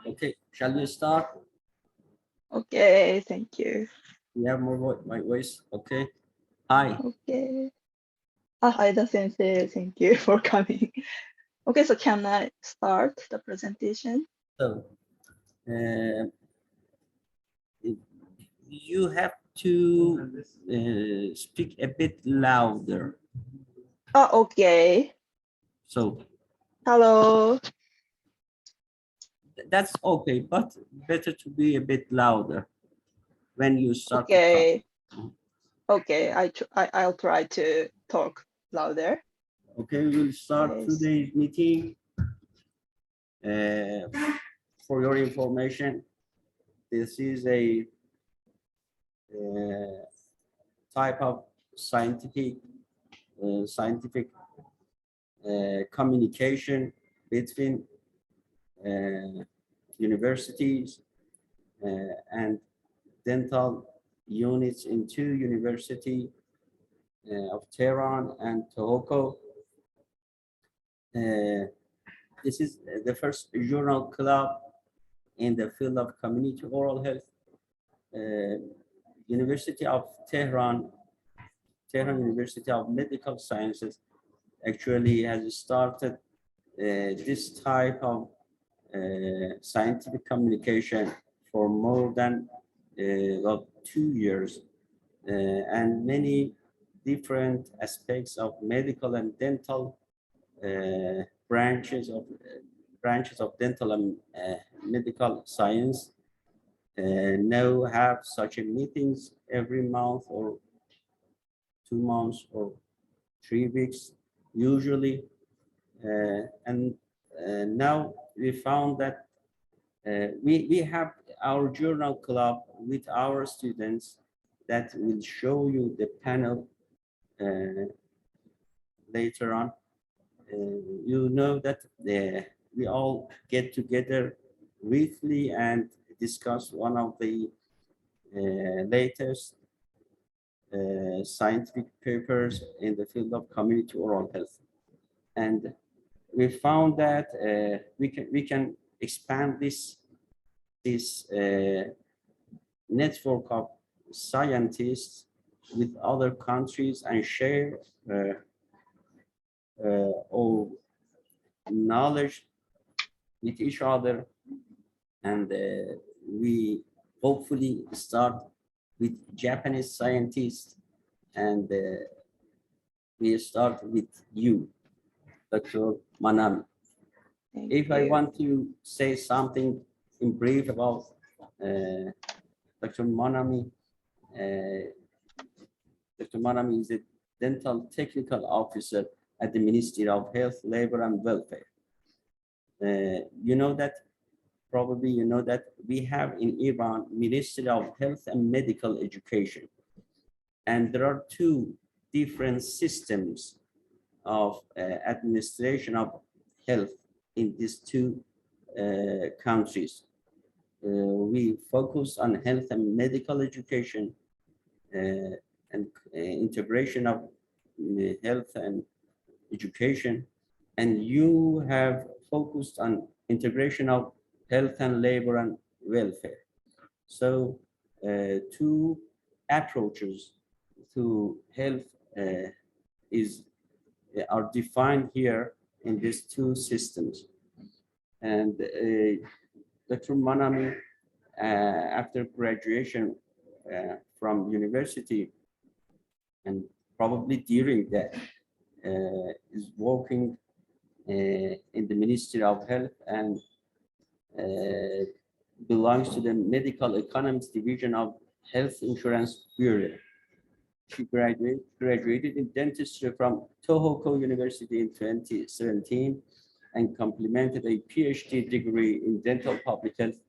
Okay, shall we start? Okay, thank you. We have more my voice. Okay. Hi. Okay. Aida sensei, thank you for coming. Okay, so can I start the presentation? So, you have to speak a bit louder. Oh, okay. So Hello. that's okay, but better to be a bit louder when you start to Okay. talk. Okay, I'll try to talk louder. Okay, we'll start Yes. today's meeting. For your information, this is a type of scientific communication between universities and dental units in two universities of Tehran and Tohoku. This is the first journal club in the field of community oral health. University of Tehran University of Medical Sciences actually has started this type of scientific communication for more than about 2 years, and many different aspects of medical and dental branches of dental and medical science now have such a meetings every month or 2 months or 3 weeks usually, and now we found that we have our journal club with our students that will show you the panel later on. You know that we all get together weekly and discuss one of the latest scientific papers in the field of community oral health, and we found that we can expand this network of scientists with other countries and share our knowledge with each other, and we hopefully start with Japanese scientists, and we start with you, Dr. Manami. Thank If you. I want to say something in brief about Dr. Manami, Dr. Manami is a dental technical officer at the Ministry of Health, Labor and Welfare. You know that, probably you know that we have in Iran Ministry of Health and Medical Education. And there are two different systems of administration of health in these two countries. We focus on health and medical education and integration of health and education, and you have focused on integration of health and labor and welfare. So two approaches to health are defined here in these two systems. And Dr. Manami, after graduation from university, and probably during that, is working in the Ministry of Health and belongs to the Medical Economics Division of Health Insurance Bureau. She graduated in dentistry from Tohoku University in 2017 and complemented a PhD degree in dental public health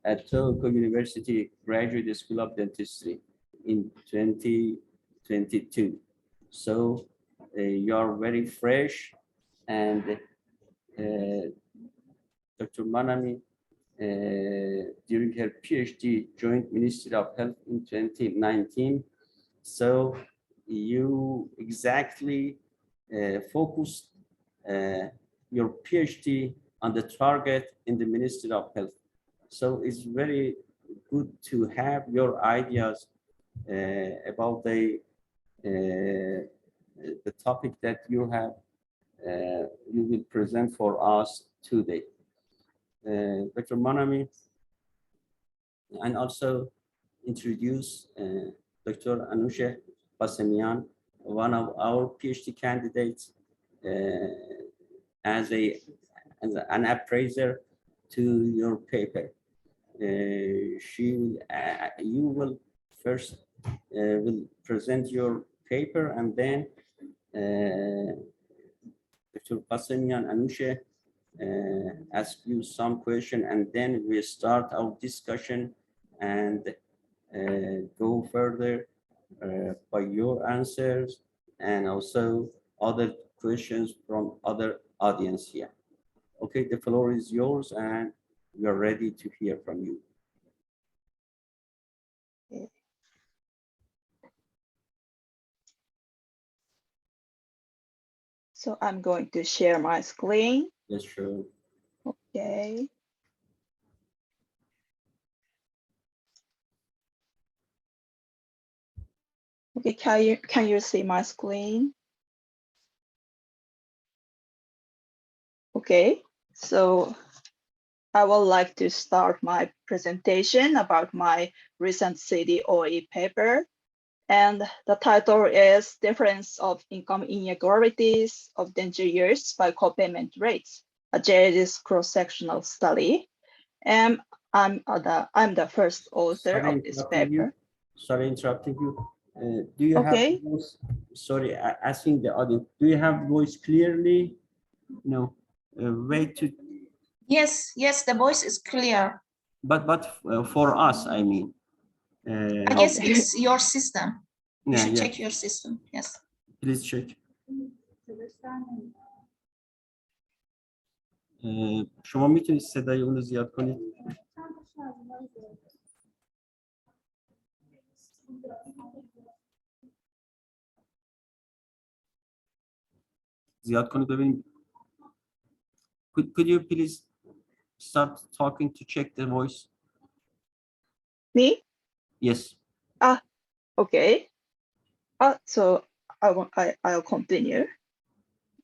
at Tohoku University Graduate School of Dentistry in 2022. So you're very fresh, and Dr. Manami, during her PhD, joined Ministry of Health in 2019. So you exactly focused your PhD on the target in the Ministry of Health. So it's very good to have your ideas about the topic that you have you will present for us today. Dr. Manami, and also introduce Dr. Anusha Basemian, one of our PhD candidates, as an appraiser to your paper. You will first will present your paper, and then Dr. Basemian Anusha ask you some question, and then we start our discussion and go further by your answers and also other questions from other audience here. Okay, the floor is yours and we are ready to hear from you. So I'm going to share my screen. Yes, sure. Okay. Okay, can you see my screen? Okay, so I would like to start my presentation about my recent CDOE paper. And the title is Difference of Income Inequalities of Denture Years by Co-Payment Rates, a JAGES cross-sectional study. And I'm the first author of this paper. Sorry interrupting you. Do you have voice? Sorry, asking the audience, do you have voice clearly? No, way to. Yes, the voice is clear. But for us, I mean. I guess it's your system. You should check your system. Yes. Please check. شما میتونید صدای اون رو زیاد کنید؟ زیاد کنید ببینیم. Could you please start talking to check the voice? Me? Yes. Okay. So I'll continue.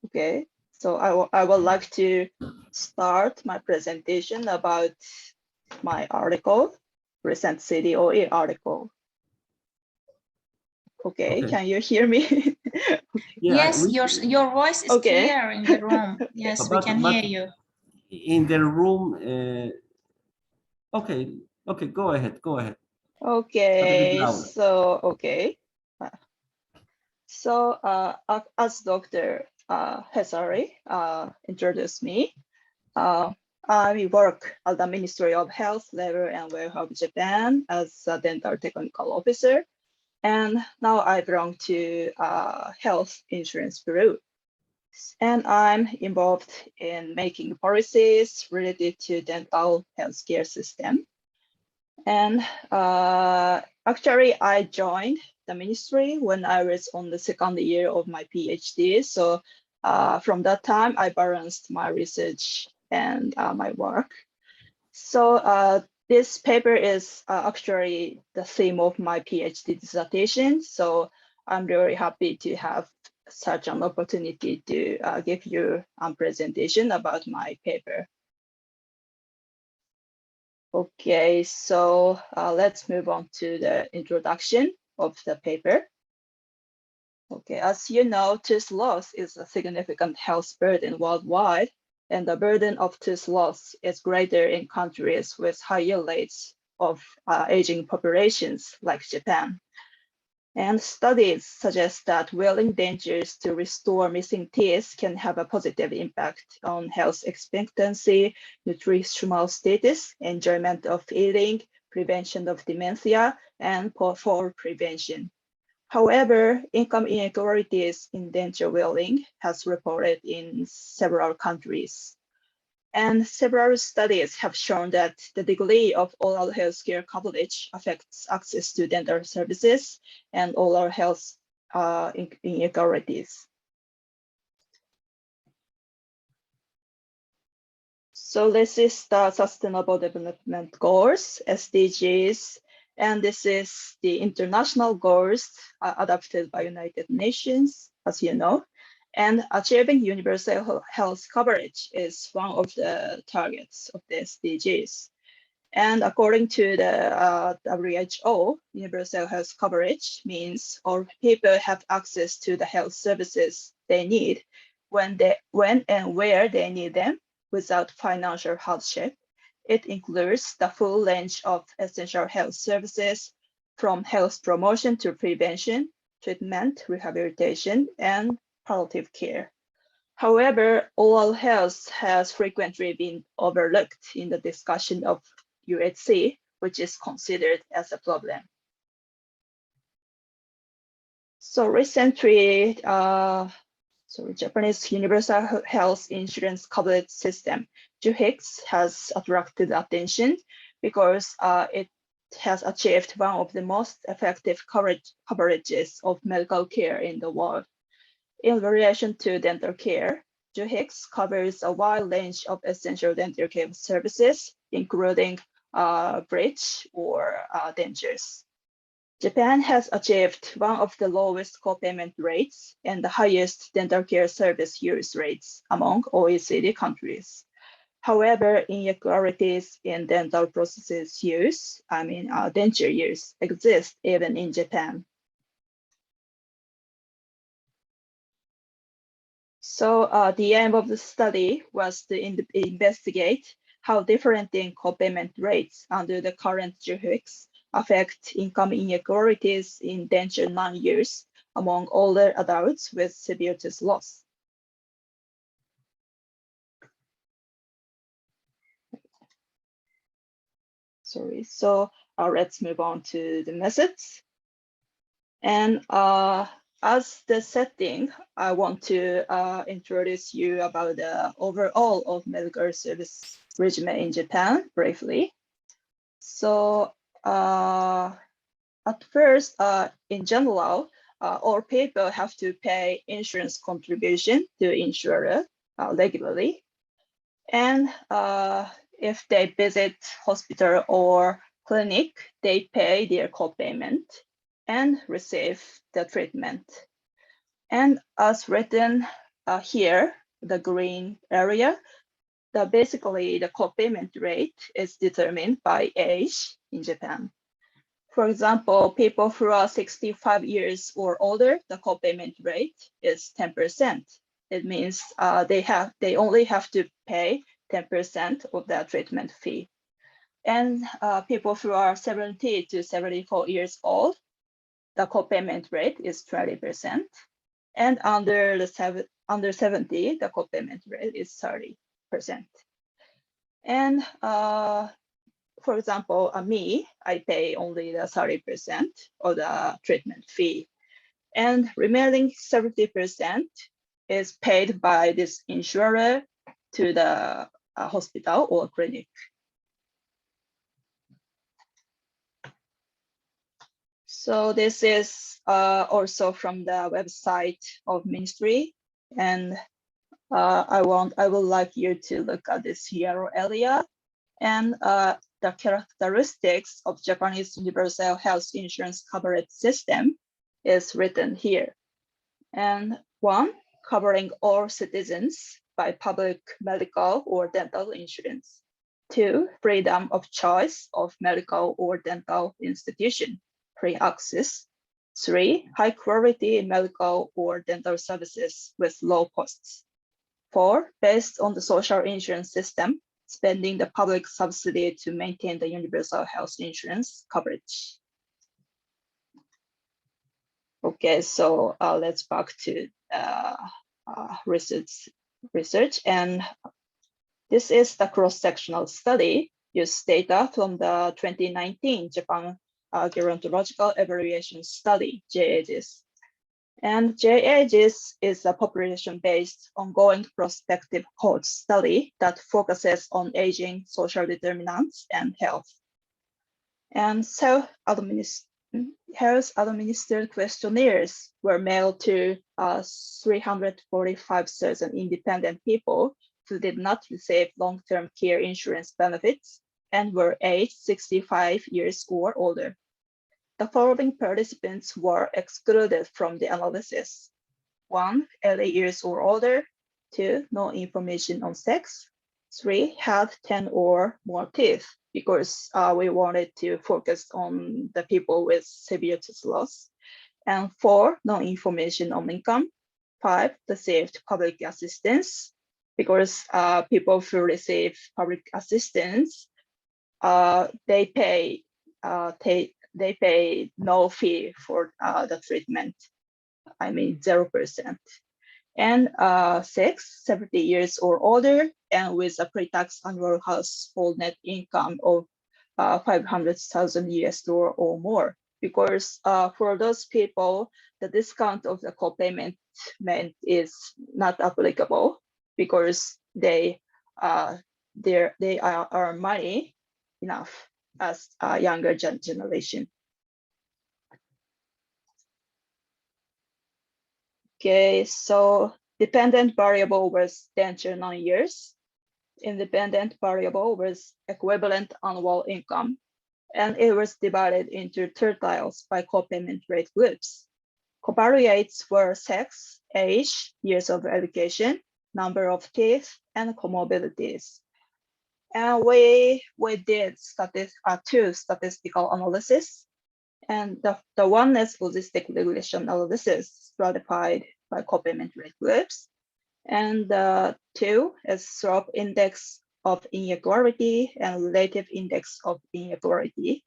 Okay. So I would like to start my presentation about my article, recent CDOE article. Okay, can you hear me? Yes, your voice is clear in the room. Yes, we can hear you. In the room, okay, go ahead. Okay, so as Dr. Hesari introduced me, I work at the Ministry of Health, Labor and Welfare of Japan as a dental technical officer. And now I belong to Health Insurance Bureau. And I'm involved in making policies related to dental healthcare system. And actually, I joined the ministry when I was on the second year of my PhD. So from that time, I balanced my research and my work. So this paper is actually the theme of my PhD dissertation. So I'm very happy to have such an opportunity to give you a presentation about my paper. Okay, so let's move on to the introduction of the paper. Okay, as you know, tooth loss is a significant health burden worldwide, and the burden of tooth loss is greater in countries with higher rates of aging populations like Japan. And studies suggest that wearing dentures to restore missing teeth can have a positive impact on health expectancy, nutritional status, enjoyment of eating, prevention of dementia, and fall prevention. However, income inequalities in denture wearing has reported in several countries. And several studies have shown that the degree of oral healthcare coverage affects access to dental services and oral health inequalities. So this is the Sustainable Development Goals, SDGs, and this is the international goals adopted by United Nations, as you know. And achieving universal health coverage is one of the targets of the SDGs. And according to the WHO, universal health coverage means all people have access to the health services they need when and where they need them without financial hardship. It includes the full range of essential health services from health promotion to prevention, treatment, rehabilitation, and palliative care. However, oral health has frequently been overlooked in the discussion of UHC, which is considered as a problem. So recently, Japanese Universal Health Insurance Coverage System, JAGES, has attracted attention because it has achieved one of the most effective coverages of medical care in the world. In relation to dental care, JAGES covers a wide range of essential dental care services, including bridge or dentures. Japan has achieved one of the lowest co-payment rates and the highest dental care service use rates among OECD countries. However, inequalities in dental processes use, denture use, exist even in Japan. So the aim of the study was to investigate how differentiating co-payment rates under the current JAGES affect income inequalities in denture non-use among older adults with severe tooth loss. So let's move on to the methods. And as the setting, I want to introduce you about the overall of medical service regimen in Japan briefly. So at first, in general, all people have to pay insurance contribution to insurer regularly. And if they visit hospital or clinic, they pay their co-payment and receive the treatment. And as written here, the green area, basically the co-payment rate is determined by age in Japan. For example, people who are 65 years or older, the co-payment rate is 10%. It means they only have to pay 10% of their treatment fee. And people who are 70 to 74 years old, the co-payment rate is 20%. And under 70, the co-payment rate is 30%. And for example, me, I pay only the 30% of the treatment fee. And remaining 70% is paid by this insurer to the hospital or clinic. So this is also from the website of Ministry. And I would like you to look at this yellow area. And the characteristics of Japanese universal health insurance coverage system is written here. And 1, covering all citizens by public medical or dental insurance. 2, freedom of choice of medical or dental institution, free access. 3, high quality medical or dental services with low costs. 4, based on the social insurance system, spending the public subsidy to maintain the universal health insurance coverage. Okay, so let's back to research. And this is the cross-sectional study, use data from the 2019 Japan Gerontological Evaluation Study, JAGES. And JAGES is a population-based ongoing prospective cohort study that focuses on aging, social determinants, and health. And health-administered questionnaires were mailed to 345,000 independent people who did not receive long-term care insurance benefits and were aged 65 years or older. The following participants were excluded from the analysis. 1, 80 years or older. 2, no information on sex. 3, had 10 or more teeth, because we wanted to focus on the people with severe tooth loss. And 4, no information on income. 5, received public assistance, because people who receive public assistance, they pay no fee for the treatment. I mean 0%. And 6, 70 years or older, and with a pre-tax annual household net income of 500,000 US dollar or more. Because for those people, the discount of the co-payment is not applicable, because they are money enough as a younger generation. Okay, so dependent variable was denture 9 years. Independent variable was equivalent annual income, and it was divided into tertiles by co-payment rate groups. Covariates were sex, age, years of education, number of teeth, and comorbidities. And we did two statistical analysis. And the one is logistic regression analysis stratified by co-payment rate groups. And the 2 is slope index of inequality and relative index of inequality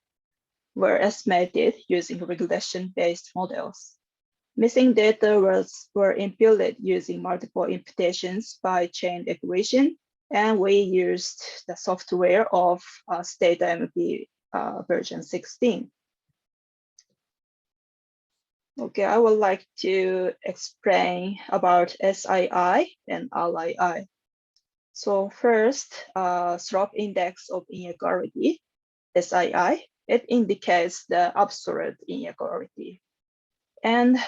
were estimated using regression-based models. Missing data were imputed using multiple imputations by chain equation, and we used the software of Stata MP version 16. Okay, I would like to explain about SII and LII. So first, slope index of inequality, SII, it indicates the absolute inequality. And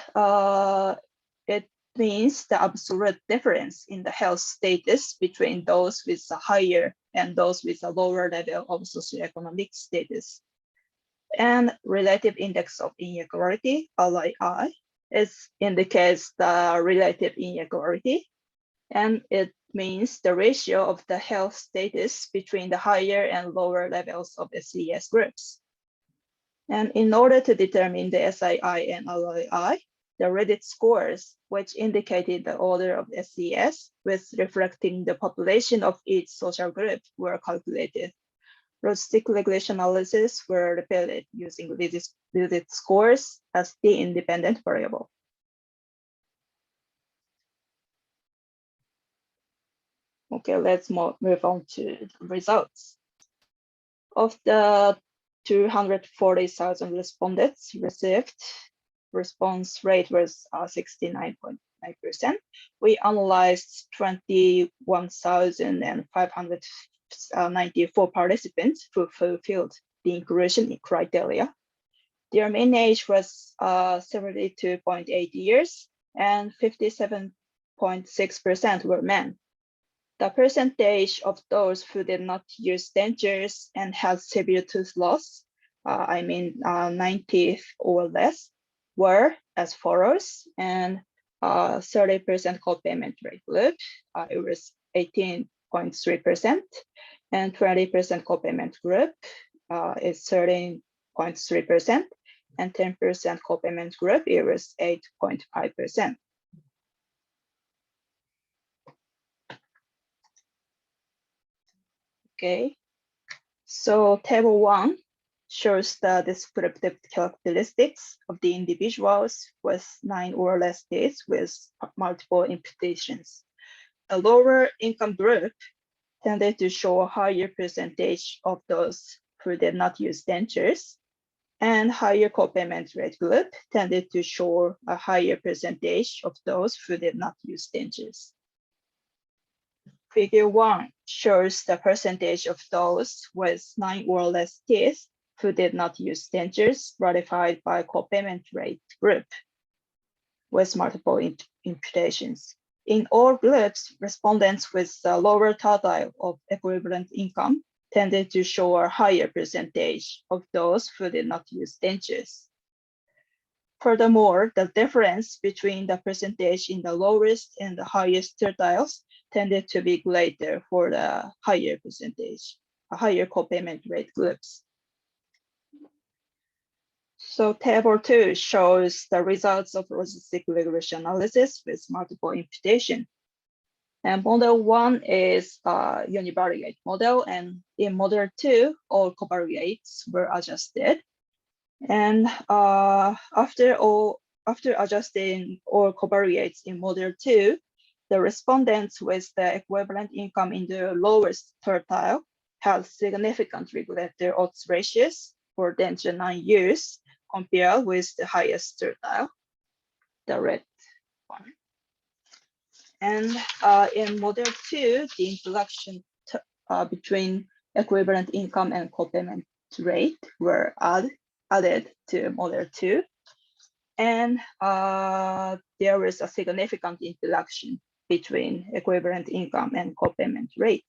it means the absolute difference in the health status between those with a higher and those with a lower level of socioeconomic status. And relative index of inequality, LII, indicates the relative inequality, and it means the ratio of the health status between the higher and lower levels of SES groups. And in order to determine the SII and LII, the Reddit scores, which indicated the order of SES with reflecting the population of each social group, were calculated. Logistic regression analysis were repeated using Reddit scores as the independent variable. Okay, let's move on to the results. Of the 240,000 respondents received, response rate was 69.9%. We analyzed 21,594 participants who fulfilled the inclusion criteria. Their mean age was 72.8 years, and 57.6% were men. The percentage of those who did not use dentures and had severe tooth loss, 9 teeth or less, were as follows. And 30% co-payment rate group, it was 18.3%, and 20% co-payment group is 13.3%, and 10% co-payment group, it was 8.5%. Okay, so table 1 shows the descriptive characteristics of the individuals with 9 or less teeth with multiple imputations. The lower income group tended to show a higher percentage of those who did not use dentures, And higher co-payment rate group tended to show a higher percentage of those who did not use dentures. Figure 1 shows the percentage of those with 9 or less teeth who did not use dentures stratified by co-payment rate group with multiple imputations. In all groups, respondents with the lower totile of equivalent income tended to show a higher percentage of those who did not use dentures. Furthermore, the difference between the percentage in the lowest and the highest tertiles tended to be greater for the higher percentage, higher co-payment rate groups. So table 2 shows the results of logistic regression analysis with multiple imputation. And model 1 is a univariate model, and in model 2, all covariates were adjusted. And after adjusting all covariates in model 2, the respondents with the equivalent income in the lowest tertile had significantly greater odds ratios for denture non-use compared with the highest tertile, the red one. And in model 2, the interaction between equivalent income and co-payment rate were added to model 2. And there is a significant interaction between equivalent income and co-payment rate.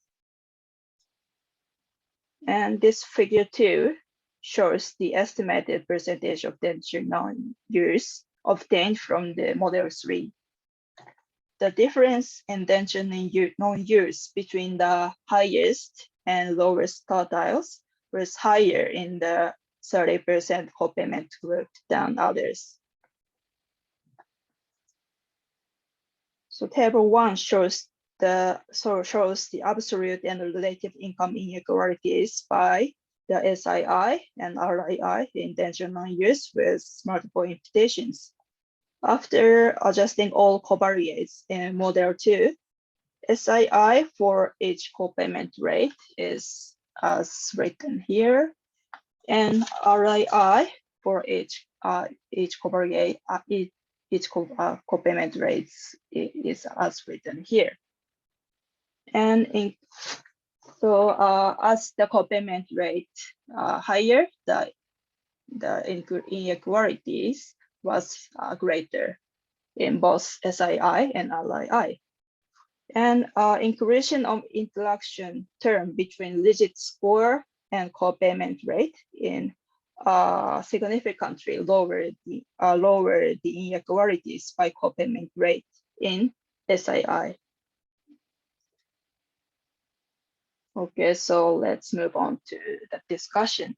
And this figure 2 shows the estimated percentage of denture non-use obtained from the model 3. The difference in denture non-use between the highest and lowest tertiles was higher in the 30% co-payment group than others. So table 1 shows the absolute and relative income inequalities by the SII and RII in denture non-use with multiple imputations. After adjusting all covariates in model 2, SII for each co-payment rate is as written here, and RII for each covariate, each co-payment rates is as written here. And as the co-payment rate higher, the inequalities was greater in both SII and RII. And inclusion of interaction term between rigid score and co-payment rate in significantly lower the inequalities by co-payment rate in SII. Okay, so let's move on to the discussion.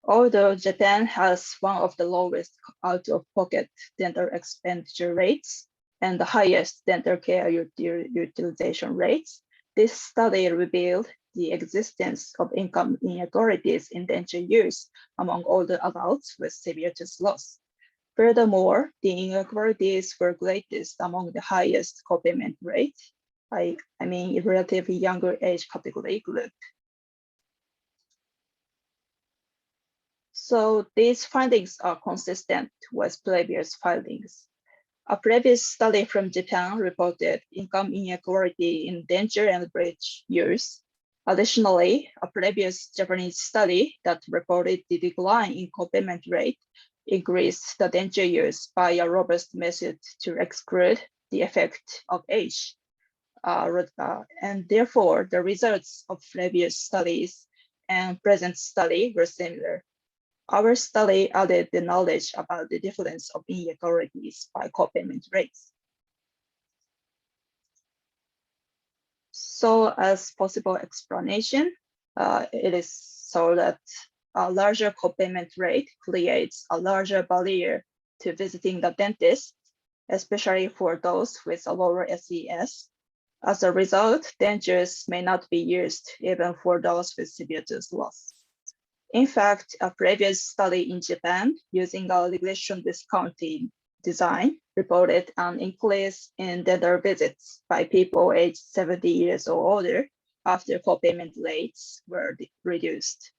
Although Japan has one of the lowest out-of-pocket dental expenditure rates and the highest dental care utilization rates, this study revealed the existence of income inequalities in denture use among older adults with severe tooth loss. Furthermore, the inequalities were greatest among the highest co-payment rate, I mean relatively younger age category group. So these findings are consistent with previous findings. A previous study from Japan reported income inequality in denture and bridge use. Additionally, a previous Japanese study that reported the decline in co-payment rate increased the denture use by a robust method to exclude the effect of age. And therefore, the results of previous studies and present study were similar. Our study added the knowledge about the difference of inequalities by co-payment rates. So as possible explanation, it is so that a larger co-payment rate creates a larger barrier to visiting the dentist, especially for those with a lower SES. As a result, dentures may not be used even for those with severe tooth loss. In fact, a previous study in Japan using a regression discounting design reported an increase in dental visits by people aged 70 years or older after co-payment rates were reduced.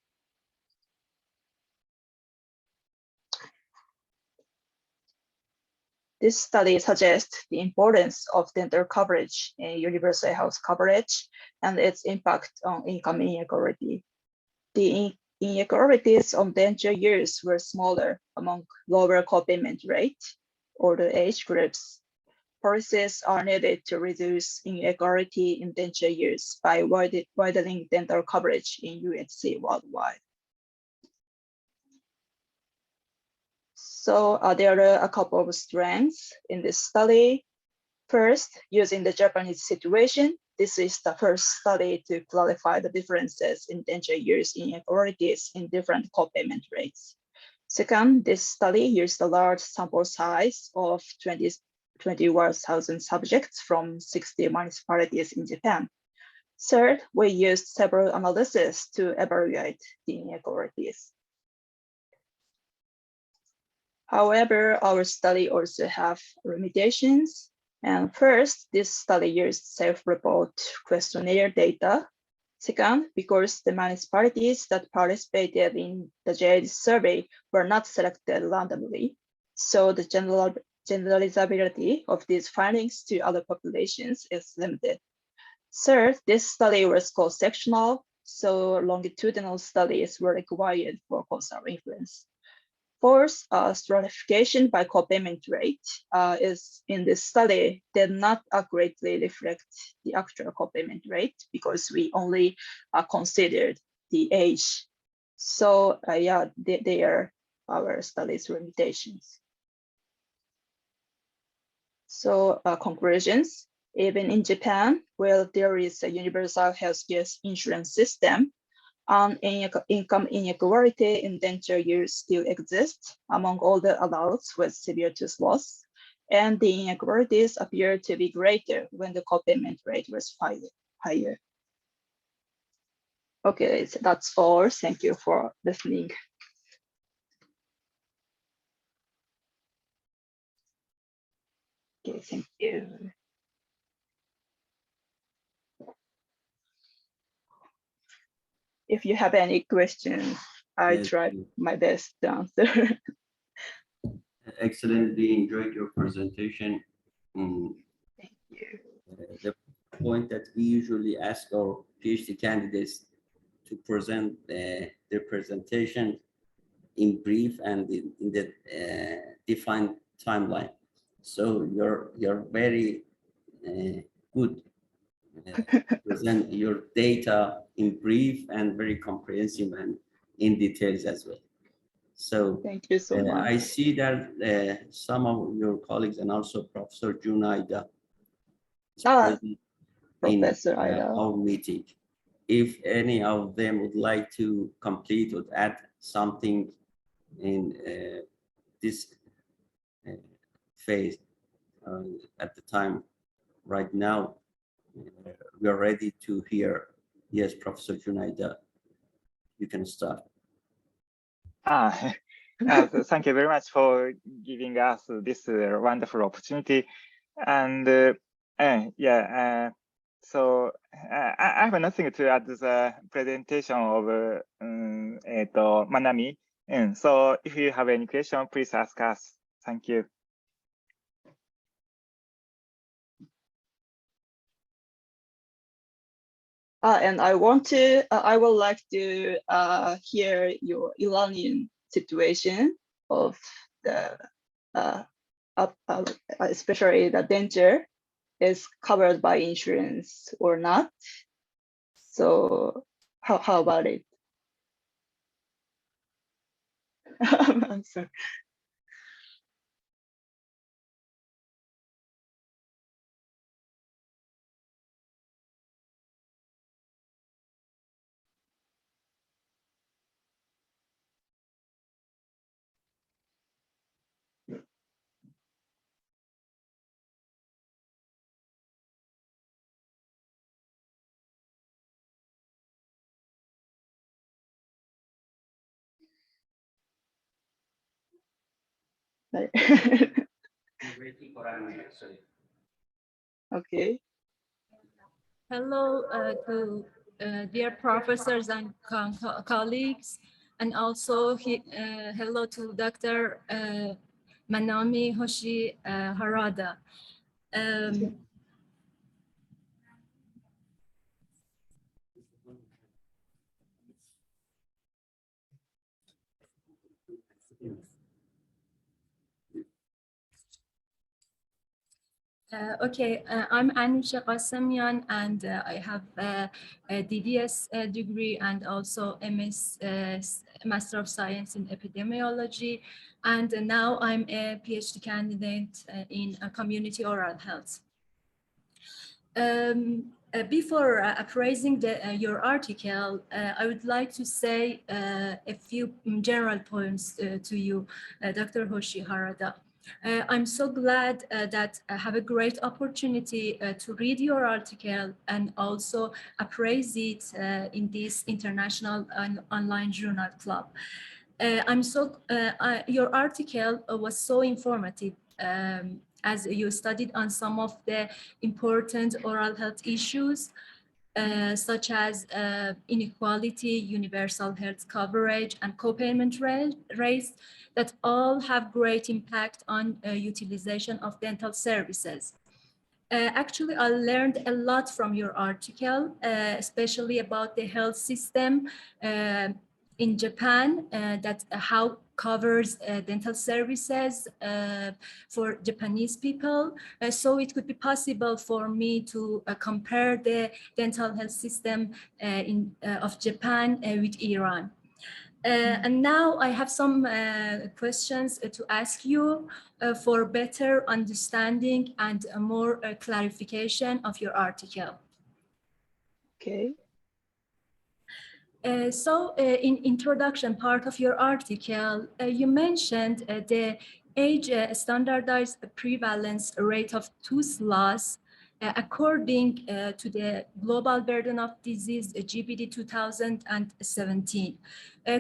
This study suggests the importance of dental coverage in universal health coverage and its impact on income inequality. The inequalities on denture use were smaller among lower co-payment rate or the age groups. Policies are needed to reduce inequality in denture use by widening dental coverage in UHC worldwide. So there are a couple of strengths in this study. First, using the Japanese situation, this is the first study to clarify the differences in denture use inequalities in different co-payment rates. Second, this study used a large sample size of 21,000 subjects from 60 municipalities in Japan. Third, we used several analyses to evaluate the inequalities. However, our study also have limitations. And first, this study used self-report questionnaire data. Second, because the municipalities that participated in the JAGES survey were not selected randomly, so the generalizability of these findings to other populations is limited. Third, this study was cross-sectional, so longitudinal studies were required for causal influence. Fourth, stratification by co-payment rate is in this study did not accurately reflect the actual co-payment rate because we only considered the age. So yeah, they are our study's limitations. So conclusions, even in Japan, where there is a universal healthcare insurance system, income inequality in denture use still exists among older adults with severe tooth loss, and the inequalities appear to be greater when the co-payment rate was higher. Okay, so that's all. Thank you for listening. Okay, thank you. If you have any questions, I try my best to answer. Excellently enjoyed your presentation. Thank you. The point that we usually ask our PhD candidates to present their presentation in brief and in the defined timeline. So you're very good. Present your data in brief and very comprehensive and in details as well. So thank you so much. I see that some of your colleagues and also Professor Aida Professor Aida, our meeting. If any of them would like to complete or add something in this phase at the time right now, we are ready to hear. Yes, Professor Junaida, you can start. Thank you very much for giving us this wonderful opportunity. And so I have nothing to add to the presentation of Manami. And so if you have any question, please ask us. Thank you. And I would like to hear your Iranian situation of the, especially the denture is covered by insurance or not. So how about it? I'm sorry. Okay. Hello to dear professors and colleagues, and also hello to Dr. Manami Hoshi-Harada. I'm Anusha Qasemian, and I have a DDS degree and also MS, Master of Science in Epidemiology. And now I'm a PhD candidate in community oral health. Before appraising your article, I would like to say a few general points to you, Dr. Hoshi-Harada. I'm so glad that I have a great opportunity to read your article and also appraise it in this international online journal club. Your article was so informative as you studied on some of the important oral health issues, such as inequality, universal health coverage, and co-payment rates that all have great impact on utilization of dental services. Actually, I learned a lot from your article, especially about the health system in Japan, that how covers dental services for Japanese people. So it could be possible for me to compare the dental health system of Japan with Iran. And now I have some questions to ask you for better understanding and more clarification of your article. Okay. In introduction part of your article, you mentioned the age standardized prevalence rate of tooth loss according to the Global Burden of Disease GBD 2017.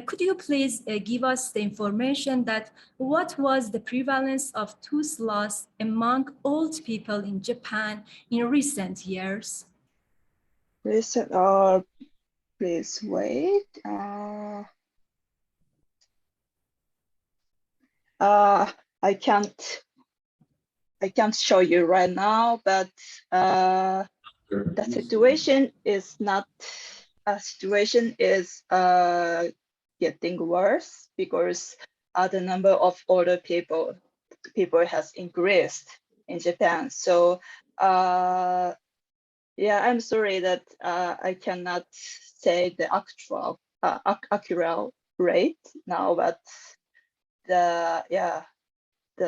Could you please give us the information that what was the prevalence of tooth loss among old people in Japan in recent years? Recent, please wait. I can't show you right now, but the situation is not. Situation is getting worse because the number of older people has increased in Japan. So yeah, I'm sorry that I cannot say the actual accurate rate now, but the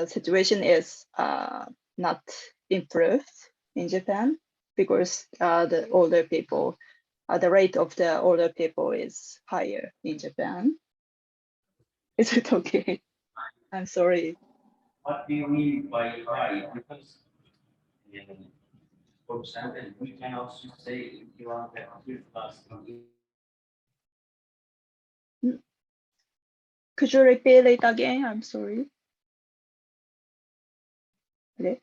situation is not improved in Japan because the older people, the rate of the older people is higher in Japan. Is it okay? I'm sorry. What do you mean by high? Because, for example, we can also say if you want to plus. Could you repeat it again? I'm sorry. Okay.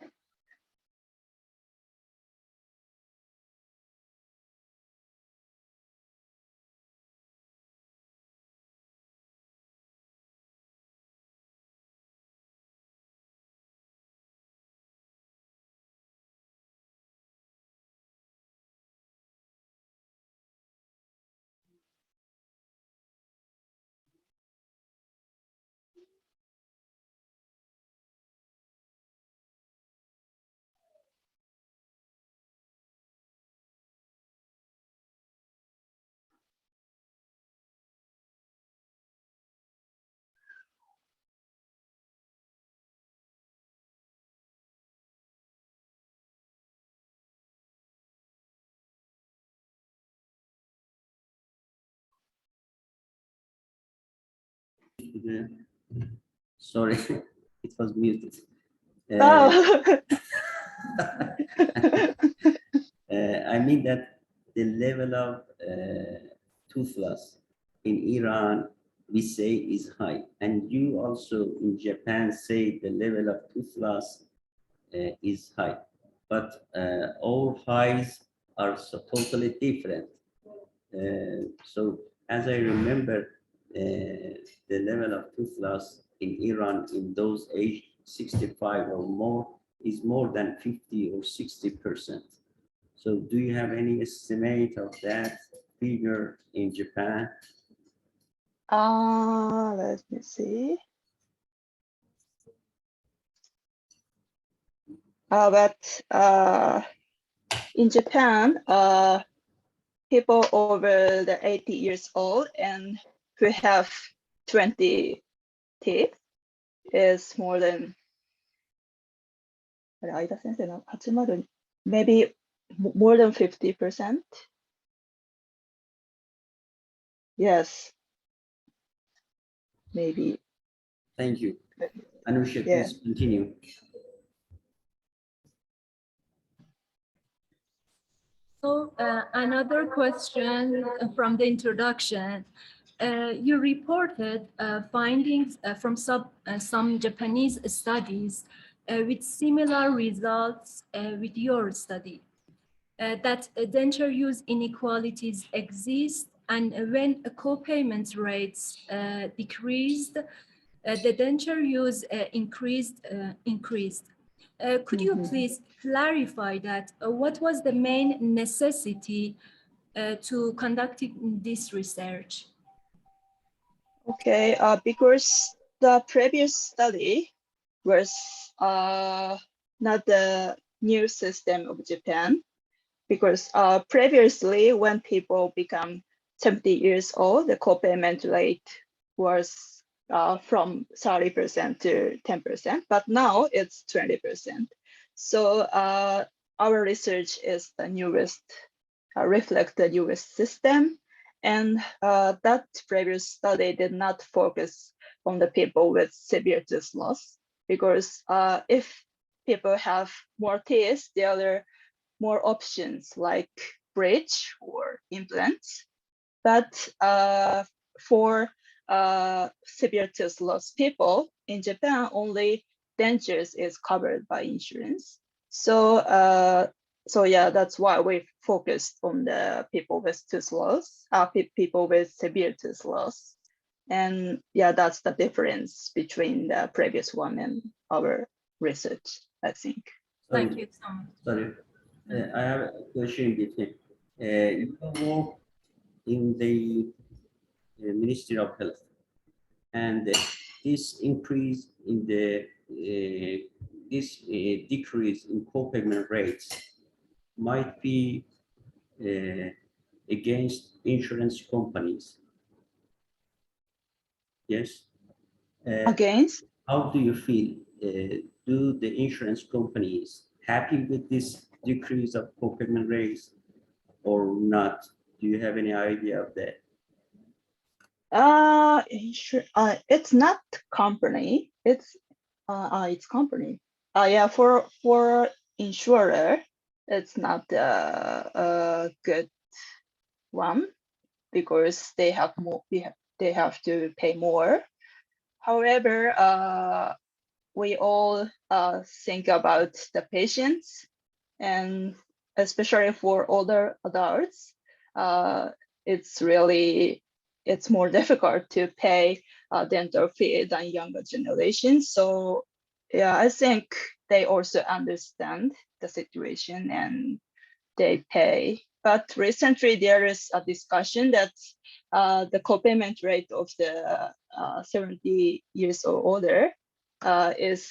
Sorry, it was muted. I mean that the level of tooth loss in Iran, we say is high. And you also in Japan say the level of tooth loss is high. But all highs are so totally different. So as I remember, the level of tooth loss in Iran in those age 65 or more is more than 50 or 60%. So do you have any estimate of that figure in Japan? Let me see. But in Japan, people over the 80 years old and who have 20 teeth is more than Aida sensei, maybe more than 50%. Yes, maybe. Thank you. Anusha, Yeah. please continue. So another question from the introduction. You reported findings from some Japanese studies with similar results with your study. That denture use inequalities exist, and when co-payment rates decreased, the denture use increased. Could you please clarify that? What was the main necessity to conducting this research? Okay, because the previous study was not the new system of Japan, because previously when people become 70 years old, the co-payment rate was from 30% to 10%, but now it's 20%. So our research is the newest, reflect the newest system. And that previous study did not focus on the people with severe tooth loss, because if people have more teeth, there are more options like bridge or implants. But for severe tooth loss people in Japan, only dentures is covered by insurance. So so yeah, that's why we focused on the people with tooth loss, people with severe tooth loss. And yeah, that's the difference between the previous one and our research, I think. Thank you so much. Sorry. I have a question between. You work in the Ministry of Health, and this increase in the decrease in co-payment rates might be against insurance companies. Yes. Against? How do you feel? Do the insurance companies happy with this decrease of co-payment rates or not? Do you have any idea of that? It's not company. It's company. Yeah, for insurer, it's not a good one, because they have more. They have to pay more. However, we all think about the patients, and especially for older adults, it's more difficult to pay dental fee than younger generations. So yeah, I think they also understand the situation and they pay. But recently there is a discussion that the co-payment rate of the 70 years or older is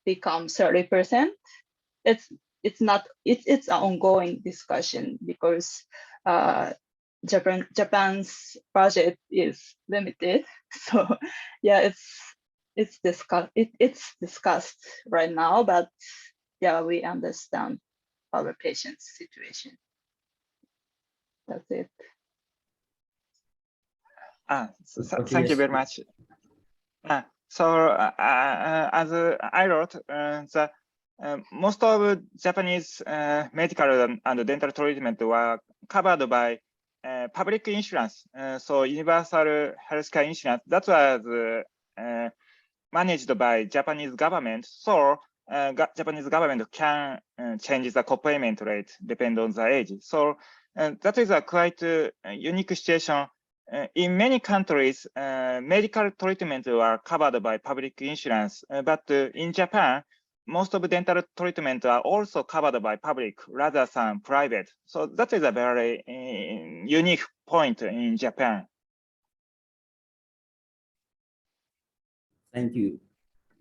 become 30%. It's an ongoing discussion, because Japan's budget is limited. So yeah, it's discussed right now, but yeah, we understand our patient's situation. That's it. Thank you very much. So as I wrote, most of Japanese medical and dental treatment were covered by public insurance. So universal healthcare insurance, that was managed by Japanese government. So Japanese government can change the co-payment rate depending on the age. So that is a quite unique situation in many countries, medical treatment are covered by public insurance, but in Japan, most of dental treatment are also covered by public rather than private. So that is a very unique point in Japan. Thank you.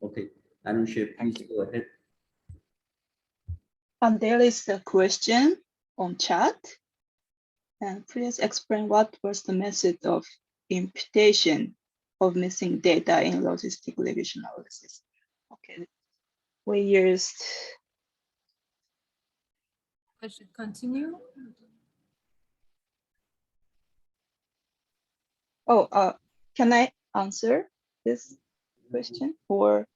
Okay, Anusha, please go ahead. And there is a question on chat. And please explain what was the method of imputation of missing data in logistic regression analysis. Okay, we used. I should continue. Oh, can I answer this question or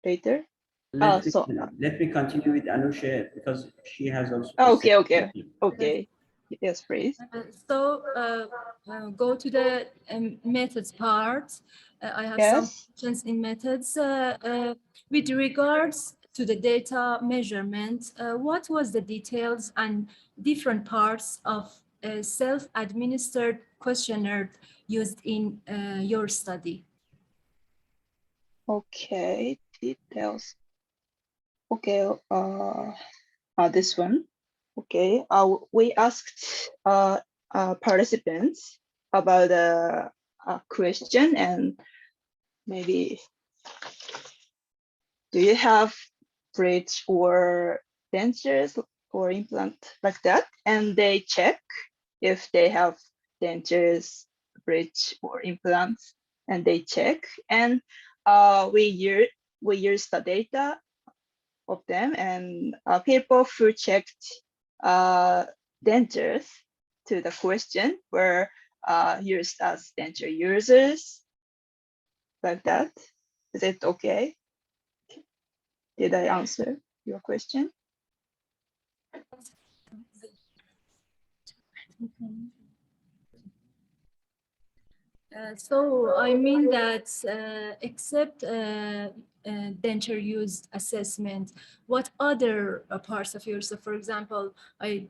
later? Let me continue with Anusha because she has also. Okay. Yes, please. Go to the methods part. I have some questions in methods. With regards to the data measurement, what was the details and different parts of a self-administered questionnaire used in your study? Okay, details. Okay, this one. Okay, we asked participants about a question and maybe do you have bridge or dentures or implant like that? And they check if they have dentures, bridge or implants, and they check. And we use the data of them, and people who checked dentures to the question were used as denture users, like that. Is it okay? Did I answer your question? So I mean that except denture used assessment, what other parts of yourself, for example, I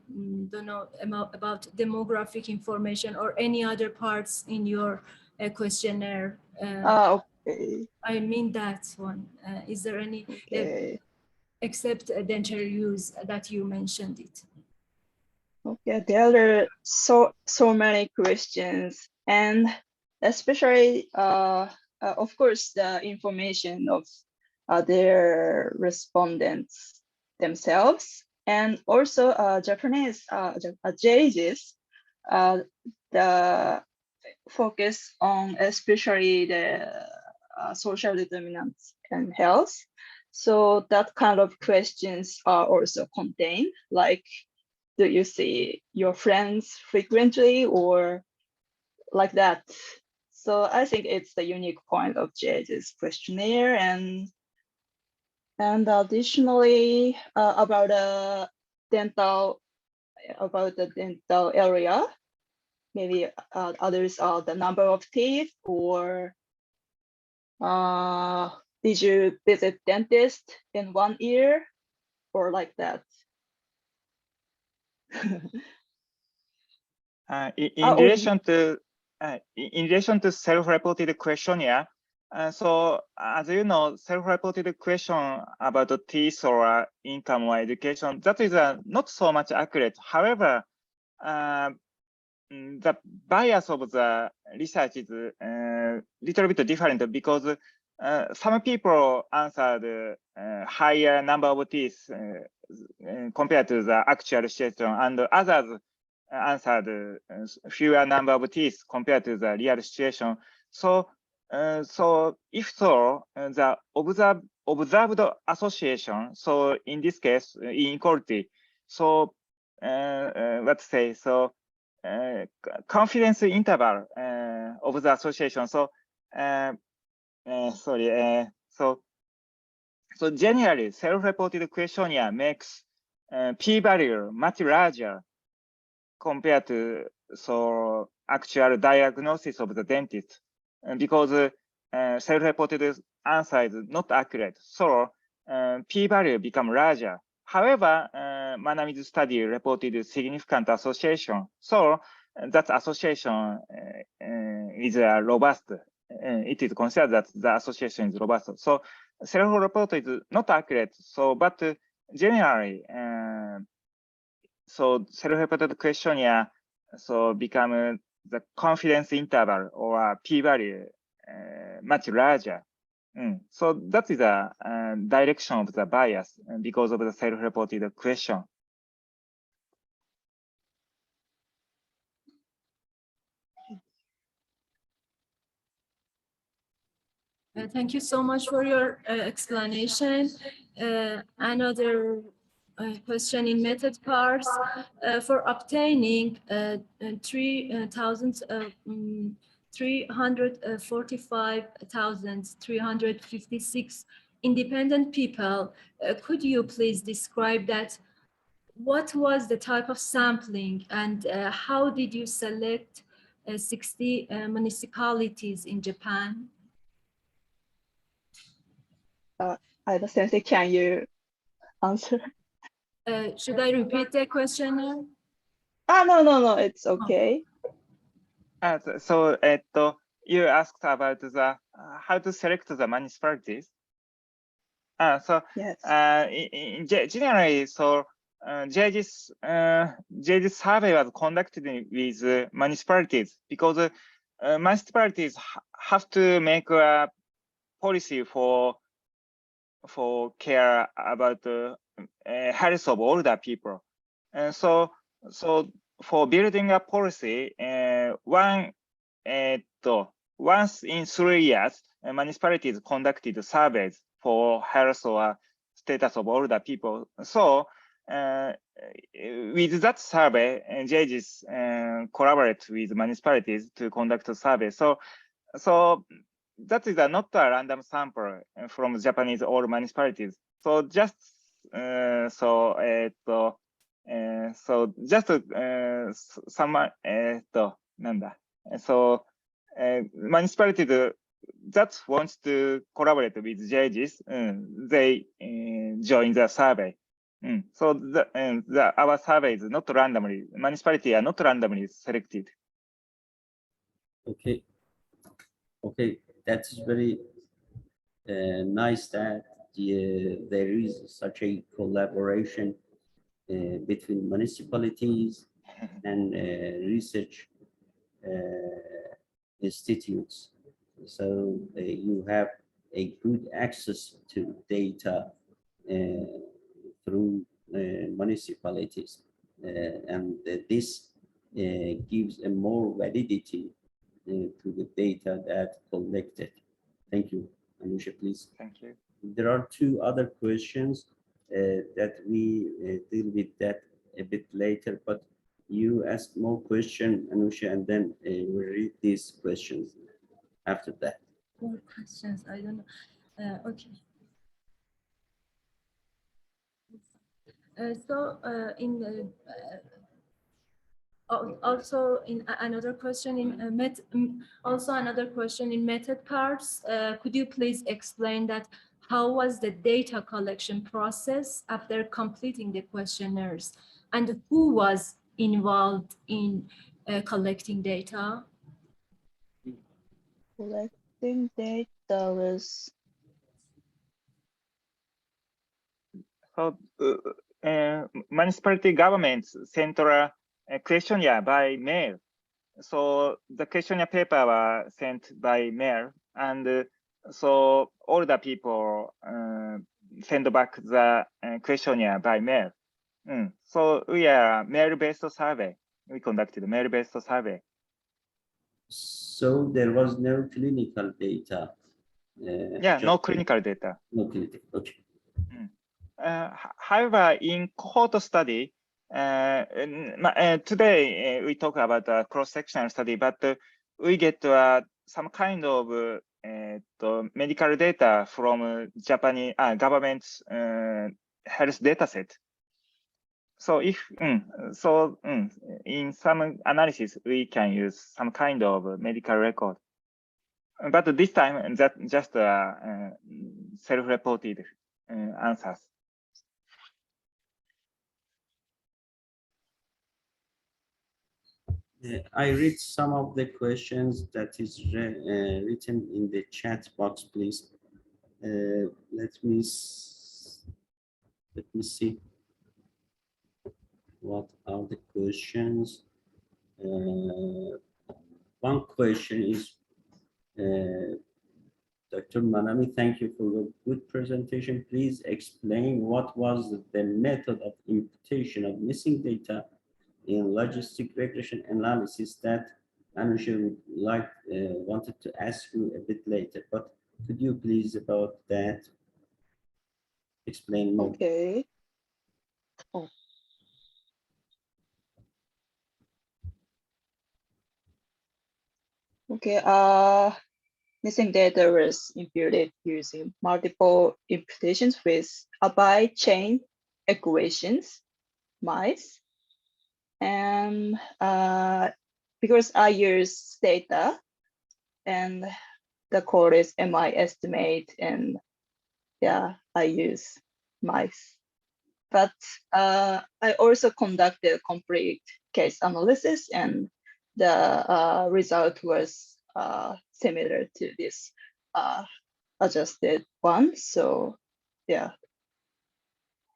don't know about demographic information or any other parts in your questionnaire? Okay. I mean that one. Is there any, except denture use that you mentioned it? Okay, there are so many questions, and especially, of course, the information of their respondents themselves, and also Japanese JAGES, the focus on especially the social determinants and health. So that kind of questions are also contained, like, do you see your friends frequently or like that? So I think it's the unique point of JAGES questionnaire. And additionally, about the dental area, maybe others are the number of teeth, or did you visit dentist in 1 year or like that? In relation to self-reported questionnaire, so as you know, self-reported question about the teeth or income or education, that is not so much accurate. However, the bias of the research is a little bit different because some people answered higher number of teeth compared to the actual situation, and others answered fewer number of teeth compared to the real situation. So, if so, the observed association. So in this case, inequality. So let's say so. Confidence interval of the association. So so generally, self-reported questionnaire makes p-value much larger compared to actual diagnosis of the dentist, because self-reported answer is not accurate. So p-value become larger. However, Manami's study reported significant association. So that association is robust. It is considered that the association is robust. So self-report is not accurate. So, but generally, so self-reported questionnaire so become the confidence interval or p-value much larger. So that is a direction of the bias because of the self-reported question. Thank you so much for your explanation. Another question in method parts. For obtaining 345,356 independent people, could you please describe that? What was the type of sampling and how did you select 60 municipalities in Japan? Aida Sensei, can you answer? Should I repeat the question now? No, it's okay. So, you asked about the how to select the municipalities. So, yes. Generally, so JAGES survey was conducted with municipalities because municipalities have to make a policy for care about the health of older people. And so for building a policy, once in 3 years, municipalities conducted surveys for health or status of older people. So with that survey, JAGES collaborate with municipalities to conduct a survey. So that is not a random sample from Japanese all municipalities. So just some so municipalities that wants to collaborate with JAGES, they join the survey. So our survey is not randomly, municipality are not randomly selected. Okay. Okay, that's very nice that there is such a collaboration between municipalities and research institutes. So you have a good access to data through municipalities, and this gives a more validity to the data that collected. Thank you. Anusha, please. Thank you. There are 2 other questions that we deal with that a bit later, but you ask more questions, Anusha, and then we'll read these questions after that. More questions, I don't know. Okay. In the also in another question in method parts, could you please explain that how was the data collection process after completing the questionnaires and who was involved in collecting data? Collecting data was municipality governments sent a questionnaire by mail. So the questionnaire paper was sent by mail, and so all the people send back the questionnaire by mail. So we are mail-based survey. We conducted a mail-based survey. So there was no clinical data. Yeah, no clinical data. No clinical. Okay. However, in cohort study, today we talk about a cross-sectional study, but we get some kind of medical data from Japanese government's health data set. So if in some analysis we can use some kind of medical record, but this time that just self-reported answers. I read some of the questions that is written in the chat box, please. Let me see. What are the questions? One question is, Dr. Manami, thank you for your good presentation. Please explain what was the method of imputation of missing data in logistic regression analysis that Anusha would like wanted to ask you a bit later, but could you please about that explain more? Okay. Oh. Okay. Missing data was imputed using multiple imputations with by chain equations, mice, and because I use data and the code is MI estimate, and yeah, I use mice. But I also conducted complete case analysis, and the result was similar to this adjusted one. So yeah,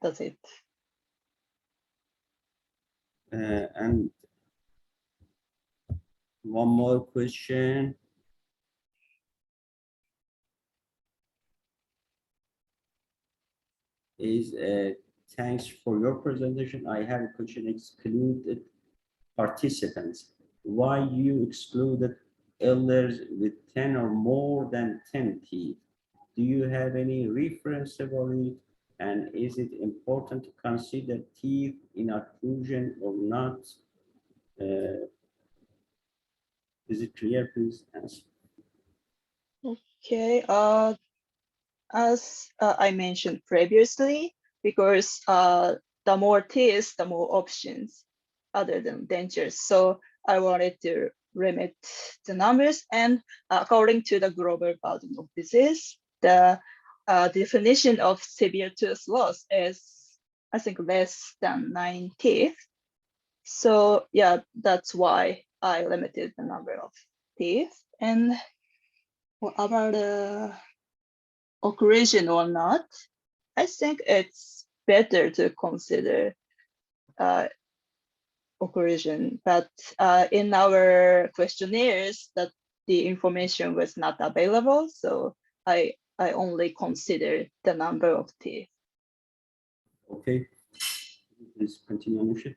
that's it. And one more question. Is thanks for your presentation. I have a question. Excluded participants. Why you excluded elders with 10 or more than 10 teeth? Do you have any reference about it? And is it important to consider teeth in occlusion or not? Is it clear? Please answer. Okay. As I mentioned previously, because the more teeth, the more options other than dentures. So I wanted to limit the numbers, and according to the global burden of disease, the definition of severe tooth loss is, I think, less than 9 teeth. So yeah, that's why I limited the number of teeth. And what about occlusion or not, I think it's better to consider occlusion, but in our questionnaires that the information was not available, so I only consider the number of teeth. Okay, please continue, Anusha.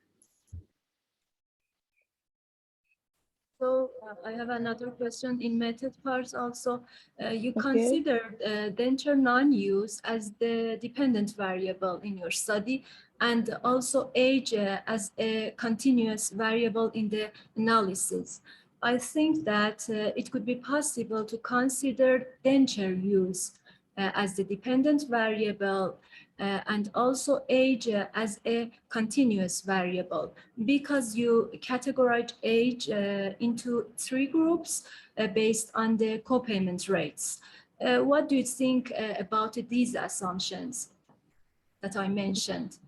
So I have another question in method parts also. You considered denture non-use as the dependent variable in your study, and also age as a continuous variable in the analysis. I think that it could be possible to consider denture use as the dependent variable and also age as a continuous variable, because you categorize age into 3 groups based on the copayment rates. What do you think about these assumptions that I mentioned?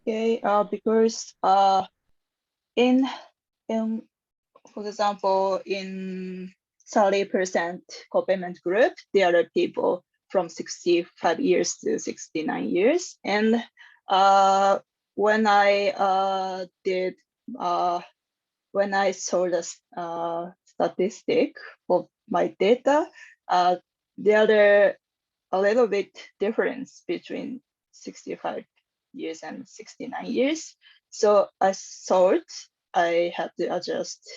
Okay, because for example, in 30% copayment group, there are people from 65 years to 69 years. And when I when I saw the statistic of my data, there are a little bit difference between 65 years and 69 years. So I thought I had to adjust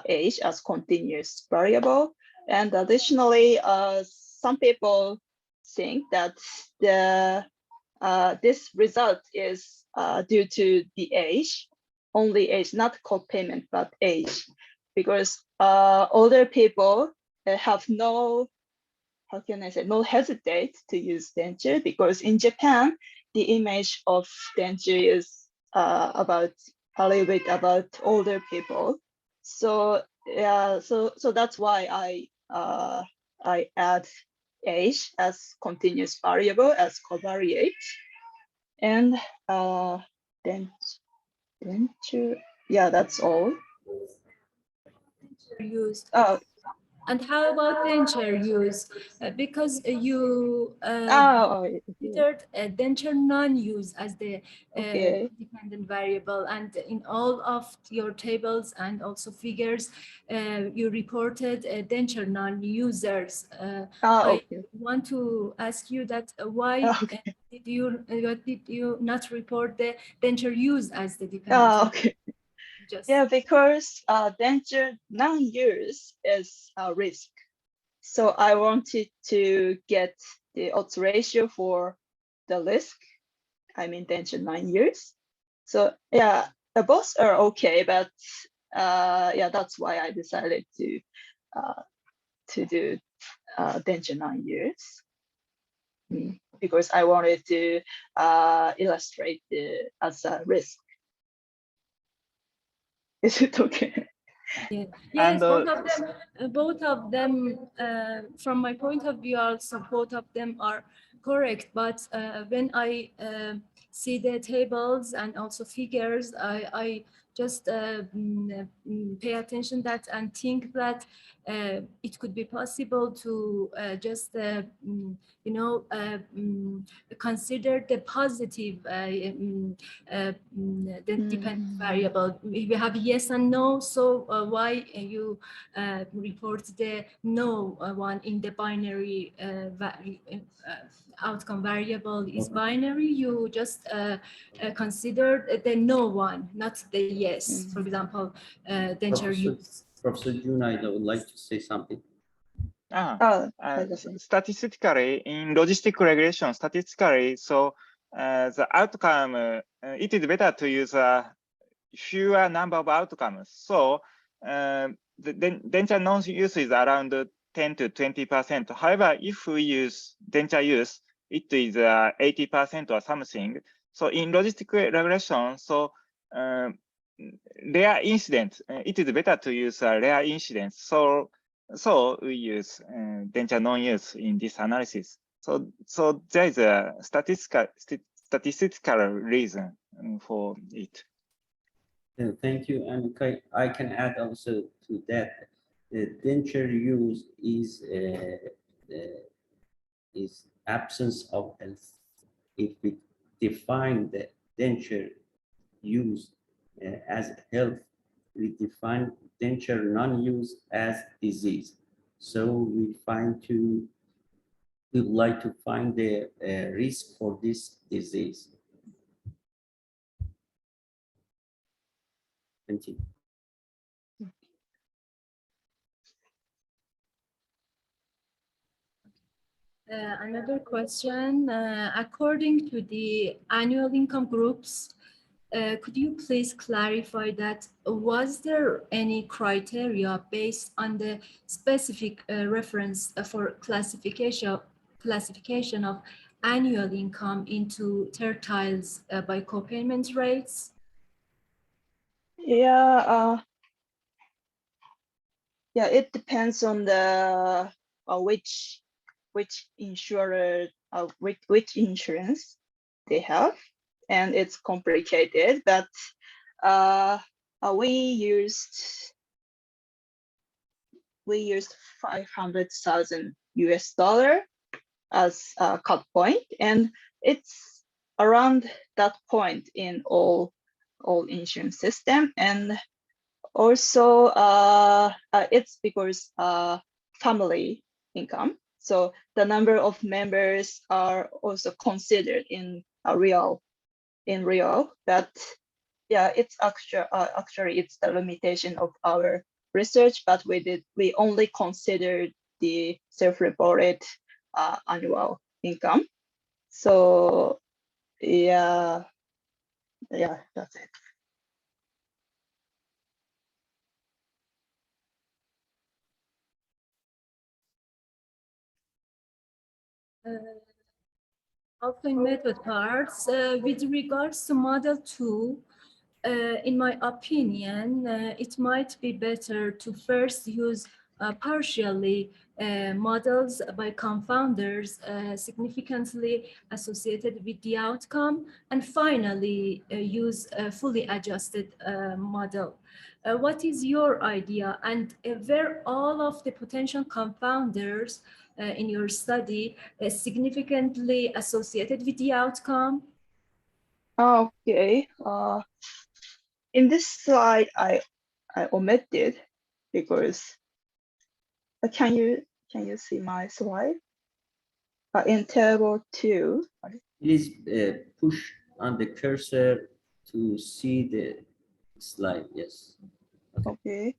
age as continuous variable. And additionally, some people think that this result is due to the age, only age, not copayment, but age, because older people have no, how can I say, no hesitate to use denture, because in Japan, the image of denture is about a little bit about older people. So yeah, so that's why I add age as continuous variable as covariate, and denture. Yeah, that's all. use? Oh. And how about denture use? Because you considered denture non-use as the dependent variable, and in all of your tables and also figures, you reported denture non-users. I want to ask you that why did you not report the denture use as the dependent? Yeah, because denture non-use is a risk. So I wanted to get the odds ratio for the risk. I mean, denture non-use. So yeah, both are okay, but yeah, that's why I decided to do denture non-use. Because I wanted to illustrate as a risk. Is it okay? Yeah. Yes, both of them, from my point of view, also both of them are correct. But when I see the tables and also figures, I just pay attention that and think that it could be possible to just consider the positive the dependent variable. We have yes and no, so why you report the no one in the binary outcome variable is binary? You just consider the no one, not the yes. For example, denture use. Professor June, I would like to say something. Statistically, in logistic regression, statistically, so the outcome, it is better to use a fewer number of outcomes. So the denture non-use is around 10 to 20%. However, if we use denture use, it is 80% or something. So in logistic regression, so rare incident, it is better to use a rare incident. So we use denture non-use in this analysis. So there is a statistical reason for it. Thank you, and I can add also to that. The denture use is absence of health. If we define the denture use as health, we define denture non-use as disease. So we would like to find the risk for this disease. Continue. Another question, according to the annual income groups, could you please clarify that was there any criteria based on the specific reference for classification of annual income into tertiles by copayment rates? Yeah, yeah, it depends on the which insurer which insurance they have, and it's complicated. But we used $500,000 as a cut point, and it's around that point in all insurance system. And also it's because family income, so the number of members are also considered in real. But yeah, it's actually it's the limitation of our research, but we only considered the self-reported annual income. So yeah, that's it. Also in method parts, with regards to model 2, in my opinion, it might be better to first use partially models by confounders significantly associated with the outcome, and finally use a fully adjusted model. What is your idea, and were all of the potential confounders in your study significantly associated with the outcome? Okay. In this slide, I omitted because can you see my slide? In table 2. Please push on the cursor to see the slide. Yes. Okay.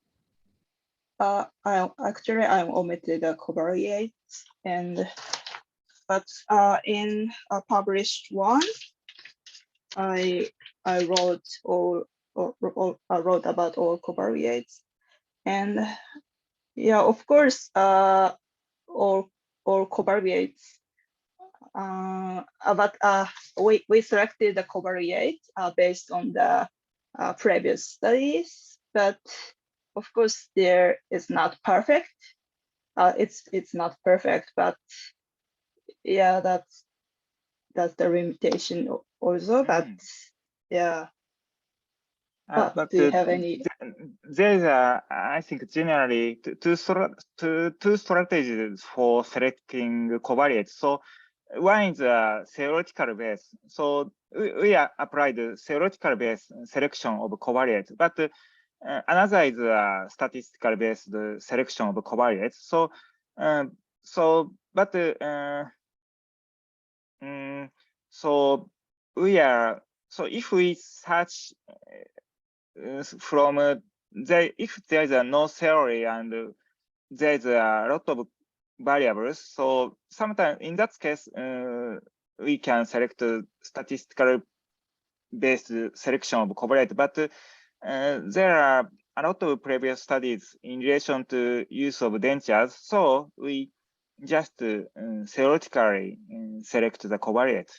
I omitted the covariates, but in a published one, I wrote about all covariates, and yeah, of course, all covariates. But we selected the covariate based on the previous studies, but of course there is not perfect. It's not perfect, but yeah, that's the limitation also. But yeah. But do you have any? There's I think generally two strategies for selecting covariates. So one is a theoretical base. So we applied the theoretical base selection of covariates, but another is a statistical based selection of covariates. So so if we search from if there is no theory and there is a lot of variables, so sometimes in that case we can select a statistical based selection of covariate, but there are a lot of previous studies in relation to use of dentures, so we just theoretically select the covariate.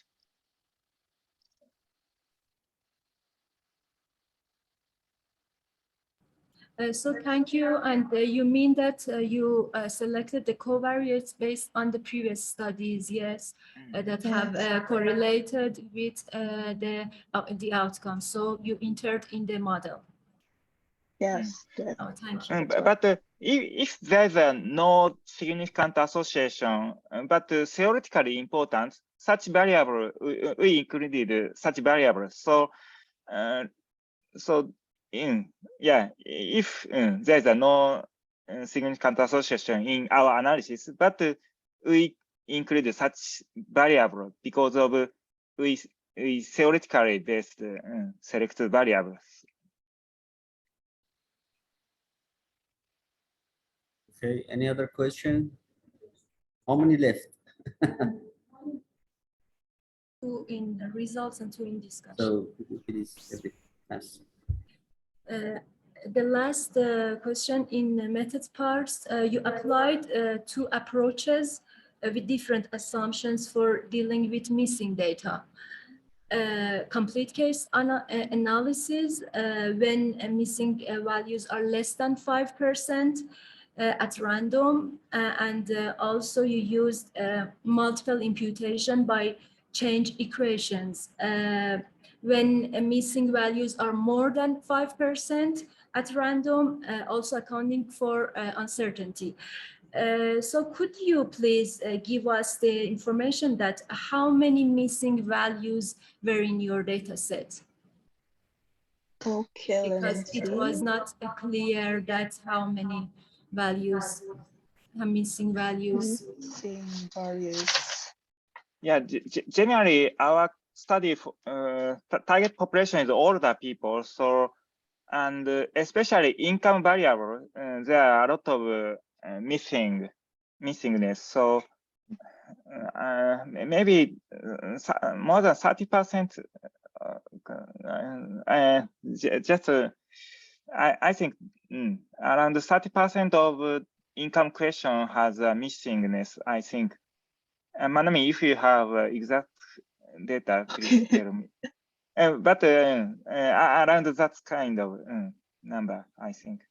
So thank you. And you mean that you selected the covariates based on the previous studies, yes, that have correlated with the outcome. So you entered in the model. Yes. Oh, thank you. But if there's no significant association, but theoretically important, such variable, we included such variables. So, if there's no significant association in our analysis, but we include such variable because of we theoretically based select variables. Okay, any other question? How many left? Two in the results and two in discussion. So it is a bit fast. The last question in the method parts, you applied two approaches with different assumptions for dealing with missing data. Complete case analysis when missing values are less than 5% at random, and also you used multiple imputation by change equations when missing values are more than 5% at random, also accounting for uncertainty. So could you please give us the information that how many missing values were in your data set? Okay, because it was not clear that how many values, missing values. Missing values. Yeah, generally our study target population is older people, so and especially income variable, there are a lot of missingness. So maybe more than 30%. I think around 30% of income question has a missingness, I think. Manami, if you have exact data, please tell me. But around that kind of number, I think.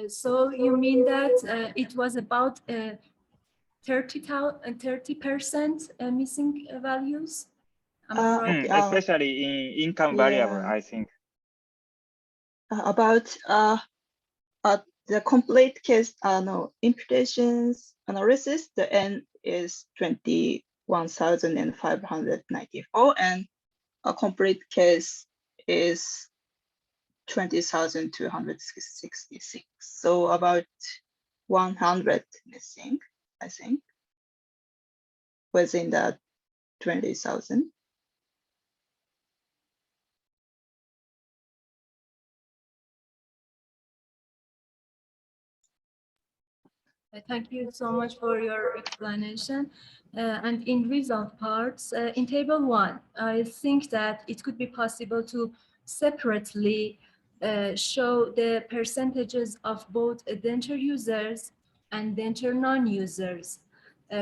So you mean that it was about 30% missing values? Am I right? Okay, especially in income variable, I think. About the complete case, no, imputations analysis, the N is 21,594, and a complete case is 20,266. So about 100 missing, I think, within that 20,000. Thank you so much for your explanation. And in result parts, in table 1, I think that it could be possible to separately show the percentages of both denture users and denture non-users.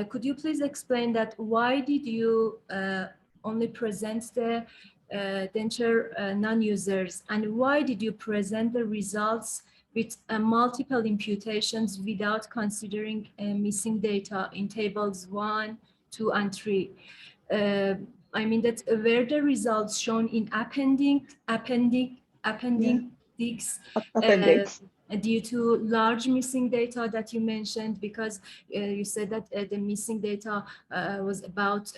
Could you please explain that why did you only present the denture non-users, and why did you present the results with multiple imputations without considering missing data in tables 1, 2, and 3? I mean that were the results shown in appendix due to large missing data that you mentioned, because you said that the missing data was about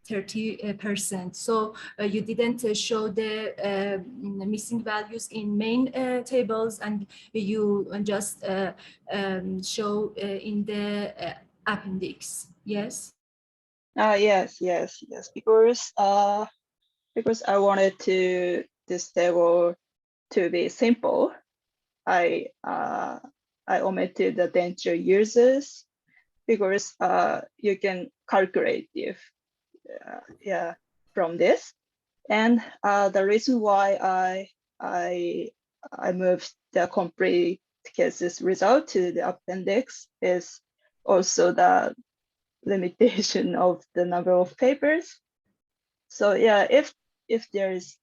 30%. So you didn't show the missing values in main tables, and you just show in the appendix. Yes. Yes. Because I wanted this table to be simple. I omitted the denture users because you can calculate if from this, and the reason why I moved the complete cases result to the appendix is also the limitation of the number of papers. So yeah, if there is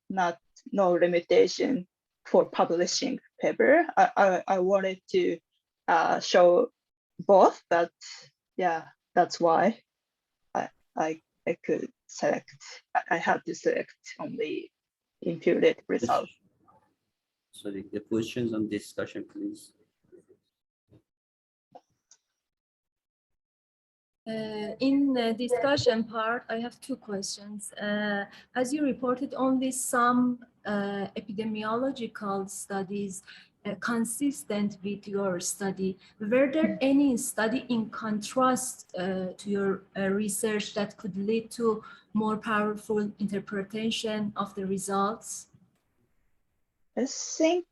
no limitation for publishing paper, I wanted to show both, but yeah, that's why I could select. I had to select only imputed result. So the questions on discussion, please. In the discussion part, I have 2 questions. As you reported, only some epidemiological studies consistent with your study. Were there any study in contrast to your research that could lead to more powerful interpretation of the results? I think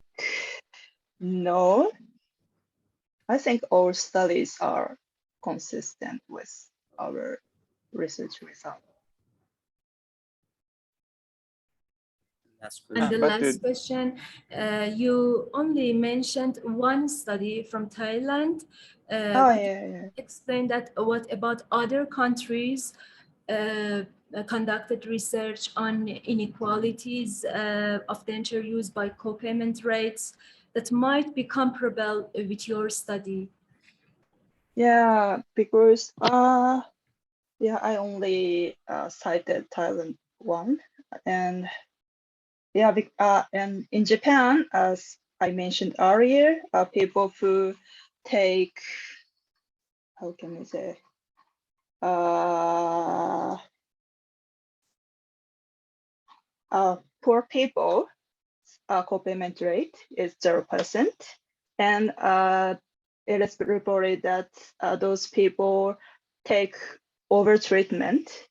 no. I think all studies are consistent with our research result. And the last question, you only mentioned one study from Thailand. Explain that. What about other countries conducted research on inequalities of denture use by co-payment rates that might be comparable with your study? Yeah, because I only cited Thailand one, and yeah, and in Japan, as I mentioned earlier, people who take, how can I say, poor people, co-payment rate is 0%, and it is reported that those people take over treatment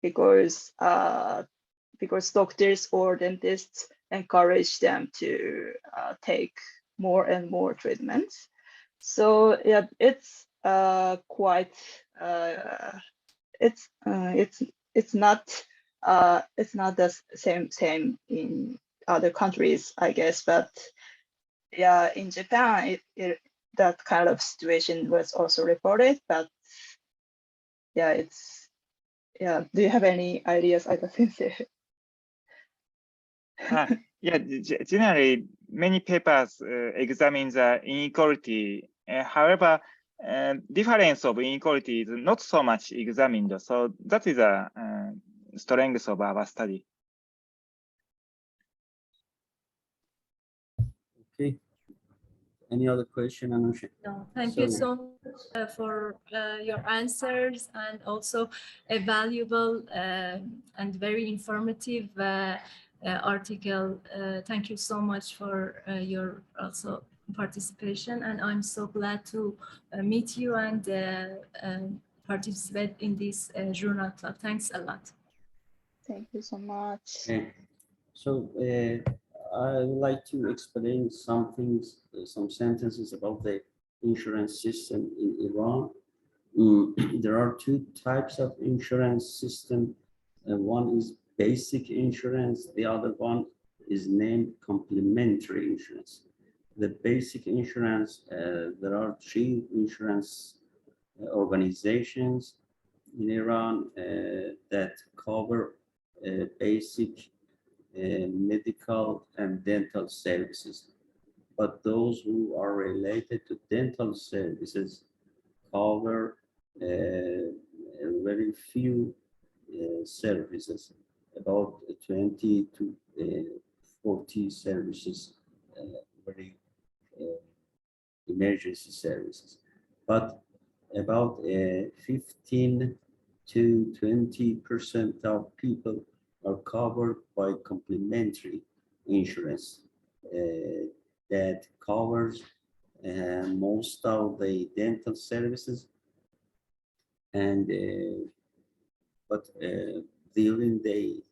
because doctors or dentists encourage them to take more and more treatments. So yeah, it's quite it's not the same in other countries, I guess, but yeah, in Japan that kind of situation was also reported, but yeah, do you have any ideas, Aida sensei? Yeah, generally, many papers examine the inequality. However, difference of inequality is not so much examined. So that is a strength of our study. Okay. Any other question, Anusha? No, thank you so much for your answers, and also a valuable and very informative article. Thank you so much for your also participation, and I'm so glad to meet you and participate in this journal club. Thanks a lot. Thank you so much. Okay. So I would like to explain some things, some sentences about the insurance system in Iran. There are two types of insurance system. One is basic insurance. The other one is named complementary insurance. The basic insurance, there are three insurance organizations in Iran that cover basic medical and dental services. But those who are related to dental services cover very few services, about 20 to 40 services, very emergency services. But about 15 to 20% of people are covered by complementary insurance that covers most of the dental services, and but during the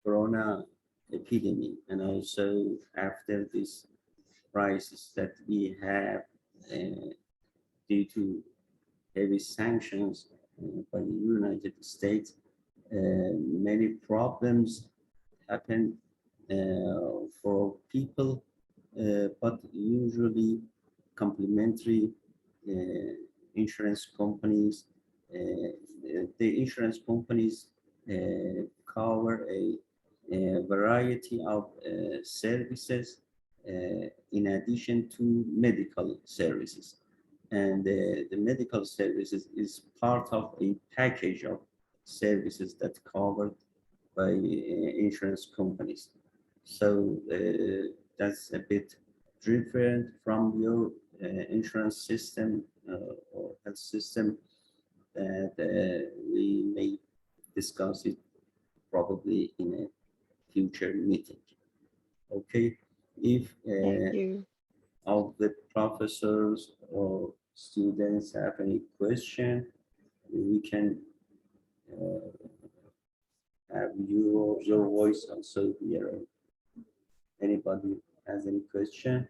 corona epidemic, and also after this crisis that we have due to heavy sanctions by the United States, many problems happen for people, but usually complementary insurance companies, the insurance companies cover a variety of services in addition to medical services. And the medical services is part of a package of services that covered by insurance companies. So that's a bit different from your insurance system or health system that we may discuss it probably in a future meeting. Okay, if of the professors or students have any question, we can have your voice also here. Anybody has any question?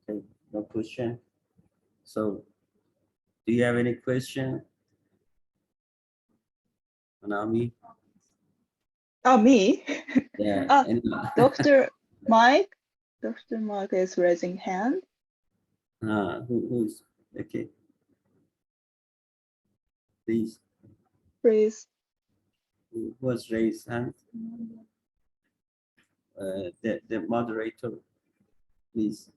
Okay, no question. So, do you have any question, Manami? Oh, me? Yeah. Dr. Mike is raising hand. Who's okay? Please. Please. Who was raised hand? The moderator, please.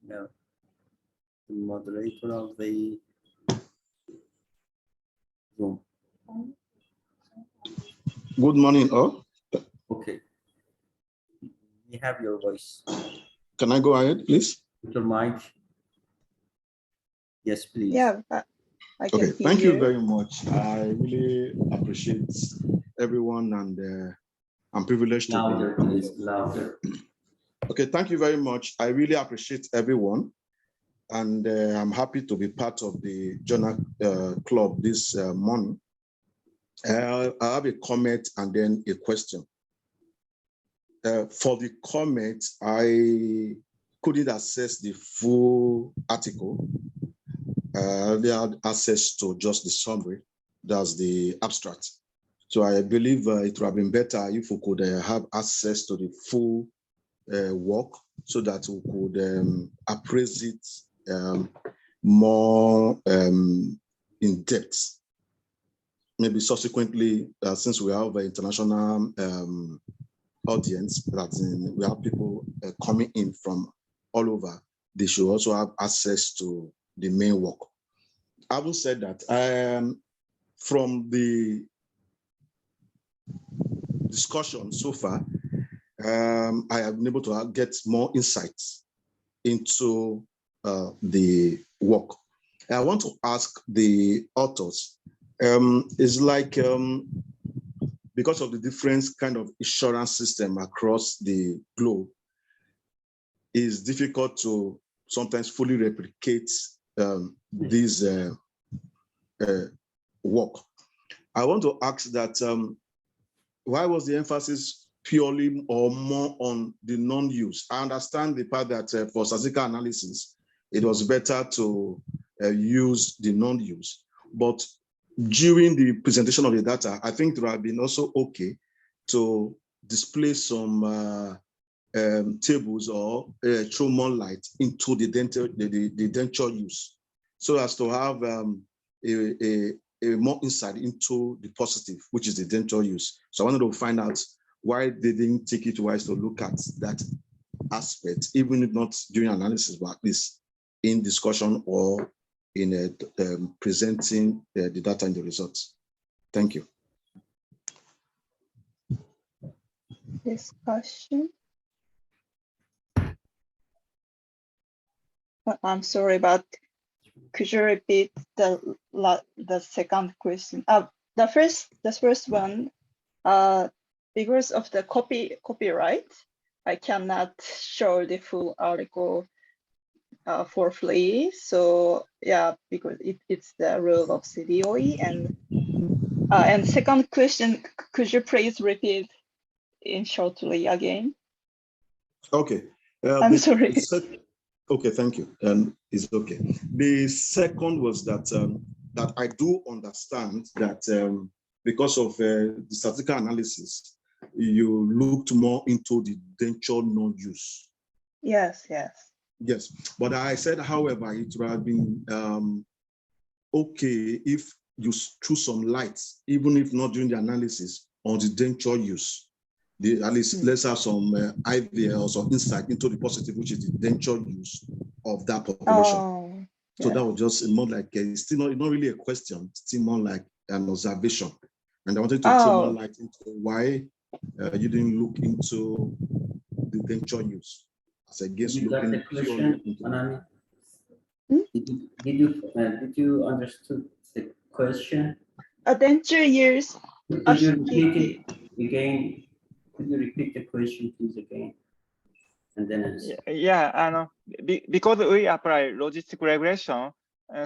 No. The moderator of the room. Good morning, all. Okay. We have your voice. Can I go ahead, please? Mr. Mike. Yes, please. Yeah, I can hear thank you very much. I really appreciate everyone, and I'm privileged to louder, be. Please, louder. Okay, thank you very much. I really appreciate everyone, and I'm happy to be part of the journal club this morning. I have a comment and then a question. For the comment, I couldn't access the full article. They had access to just the summary, that's the abstract. So I believe it would have been better if we could have access to the full work so that we could appraise it more in depth. Maybe subsequently, since we have an international audience, that we have people coming in from all over, they should also have access to the main work. Having said that, from the discussion so far, I have been able to get more insights into the work. I want to ask the authors, it's like, because of the different kind of insurance system across the globe, it's difficult to sometimes fully replicate this work. I want to ask that, why was the emphasis purely or more on the non-use? I understand the part that for statistical analysis, it was better to use the non-use, but during the presentation of the data, I think it would have been also okay to display some tables or throw more light into the denture use, so as to have a more insight into the positive, which is the denture use. So I wanted to find out why they didn't take it wise to look at that aspect, even if not during analysis, but at least in discussion or in presenting the data and the results. Thank you. Discussion. I'm sorry, but could you repeat the second question? The first one, because of the copyright, I cannot show the full article for free. So yeah, because it's the rule of CDOE. And second question, could you please repeat in shortly again? Okay. I'm sorry. Okay, thank you. It's okay. The second was that that I do understand that because of the statistical analysis, you looked more into the denture non-use. Yes, yes. Yes, but I said, however, it would have been okay if you threw some light, even if not during the analysis, on the denture use. At least let's have some idea or some insight into the positive, which is the denture use of that population. Oh, so yeah. that was just more like it's still not really a question, it's still more like an observation. And I wanted to throw more light into why you didn't look into the denture use. As against you got the question, Manami? Did you understood the question? Denture use. Could you repeat it again? Could you repeat the question, please, again? And then answer. Yeah, because we apply logistic regression,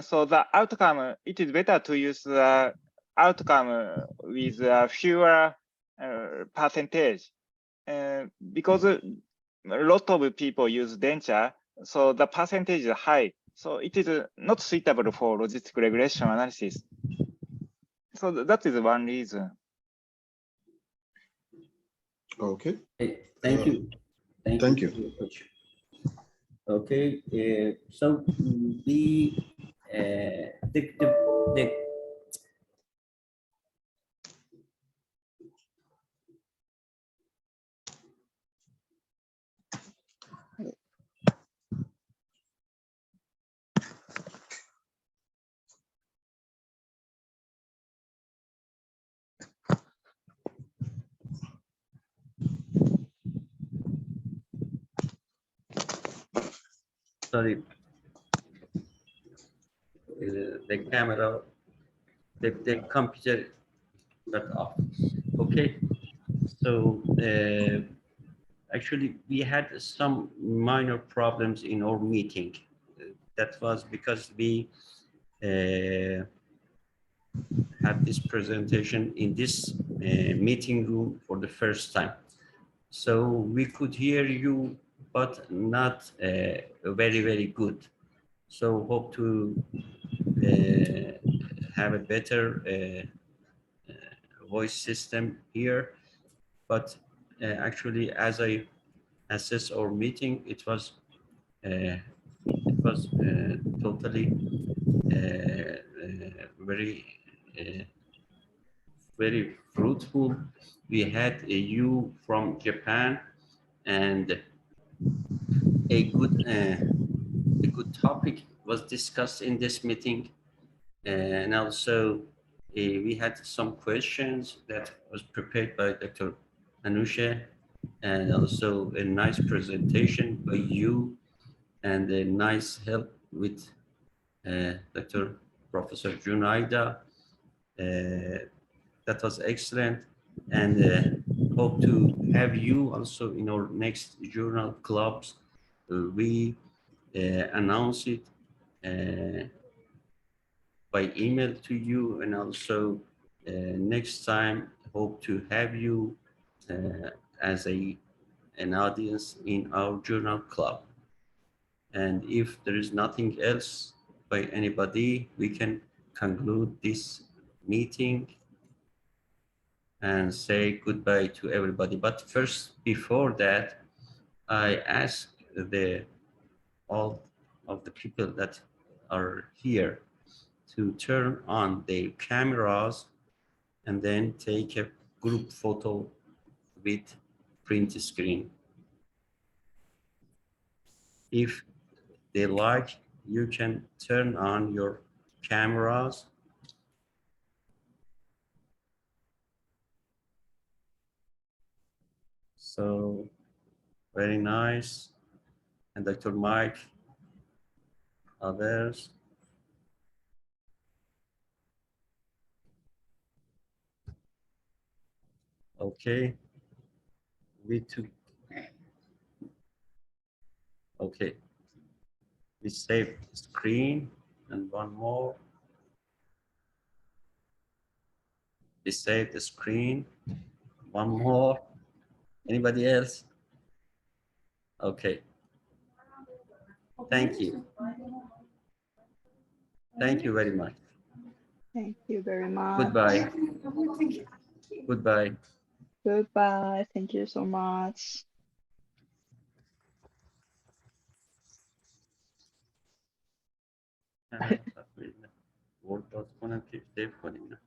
so the outcome, it is better to use the outcome with fewer percentage. Because a lot of people use denture, so the percentage is high. So it is not suitable for logistic regression analysis. So that is one reason. Okay. Thank you. Thank you. Okay. So the sorry, the camera, the computer got off. Okay, so actually we had some minor problems in our meeting. That was because we had this presentation in this meeting room for the first time. So we could hear you, but not very, very good. So hope to have a better voice system here, but actually, as I assess our meeting, it was totally very fruitful. We had a you from Japan, and a good topic was discussed in this meeting, and also we had some questions that was prepared by Dr. Anusha, and also a nice presentation by you, and a nice help with Dr. Professor Aida. That was excellent, and hope to have you also in our next journal clubs. We announce it by email to you, and also next time hope to have you as an audience in our journal club. And if there is nothing else by anybody, we can conclude this meeting and say goodbye to everybody. But first, before that, I ask all of the people that are here to turn on their cameras and then take a group photo with print screen. If they like, you can turn on your cameras. So very nice. And Dr. Mike, others. Okay. We took. Okay. We save the screen, and one more. We save the screen. One more. Anybody else? Okay. Thank you. Thank you very much. Thank you very much. Goodbye. Goodbye. Goodbye. Thank you so much. وورد کنم که سیو کنیم.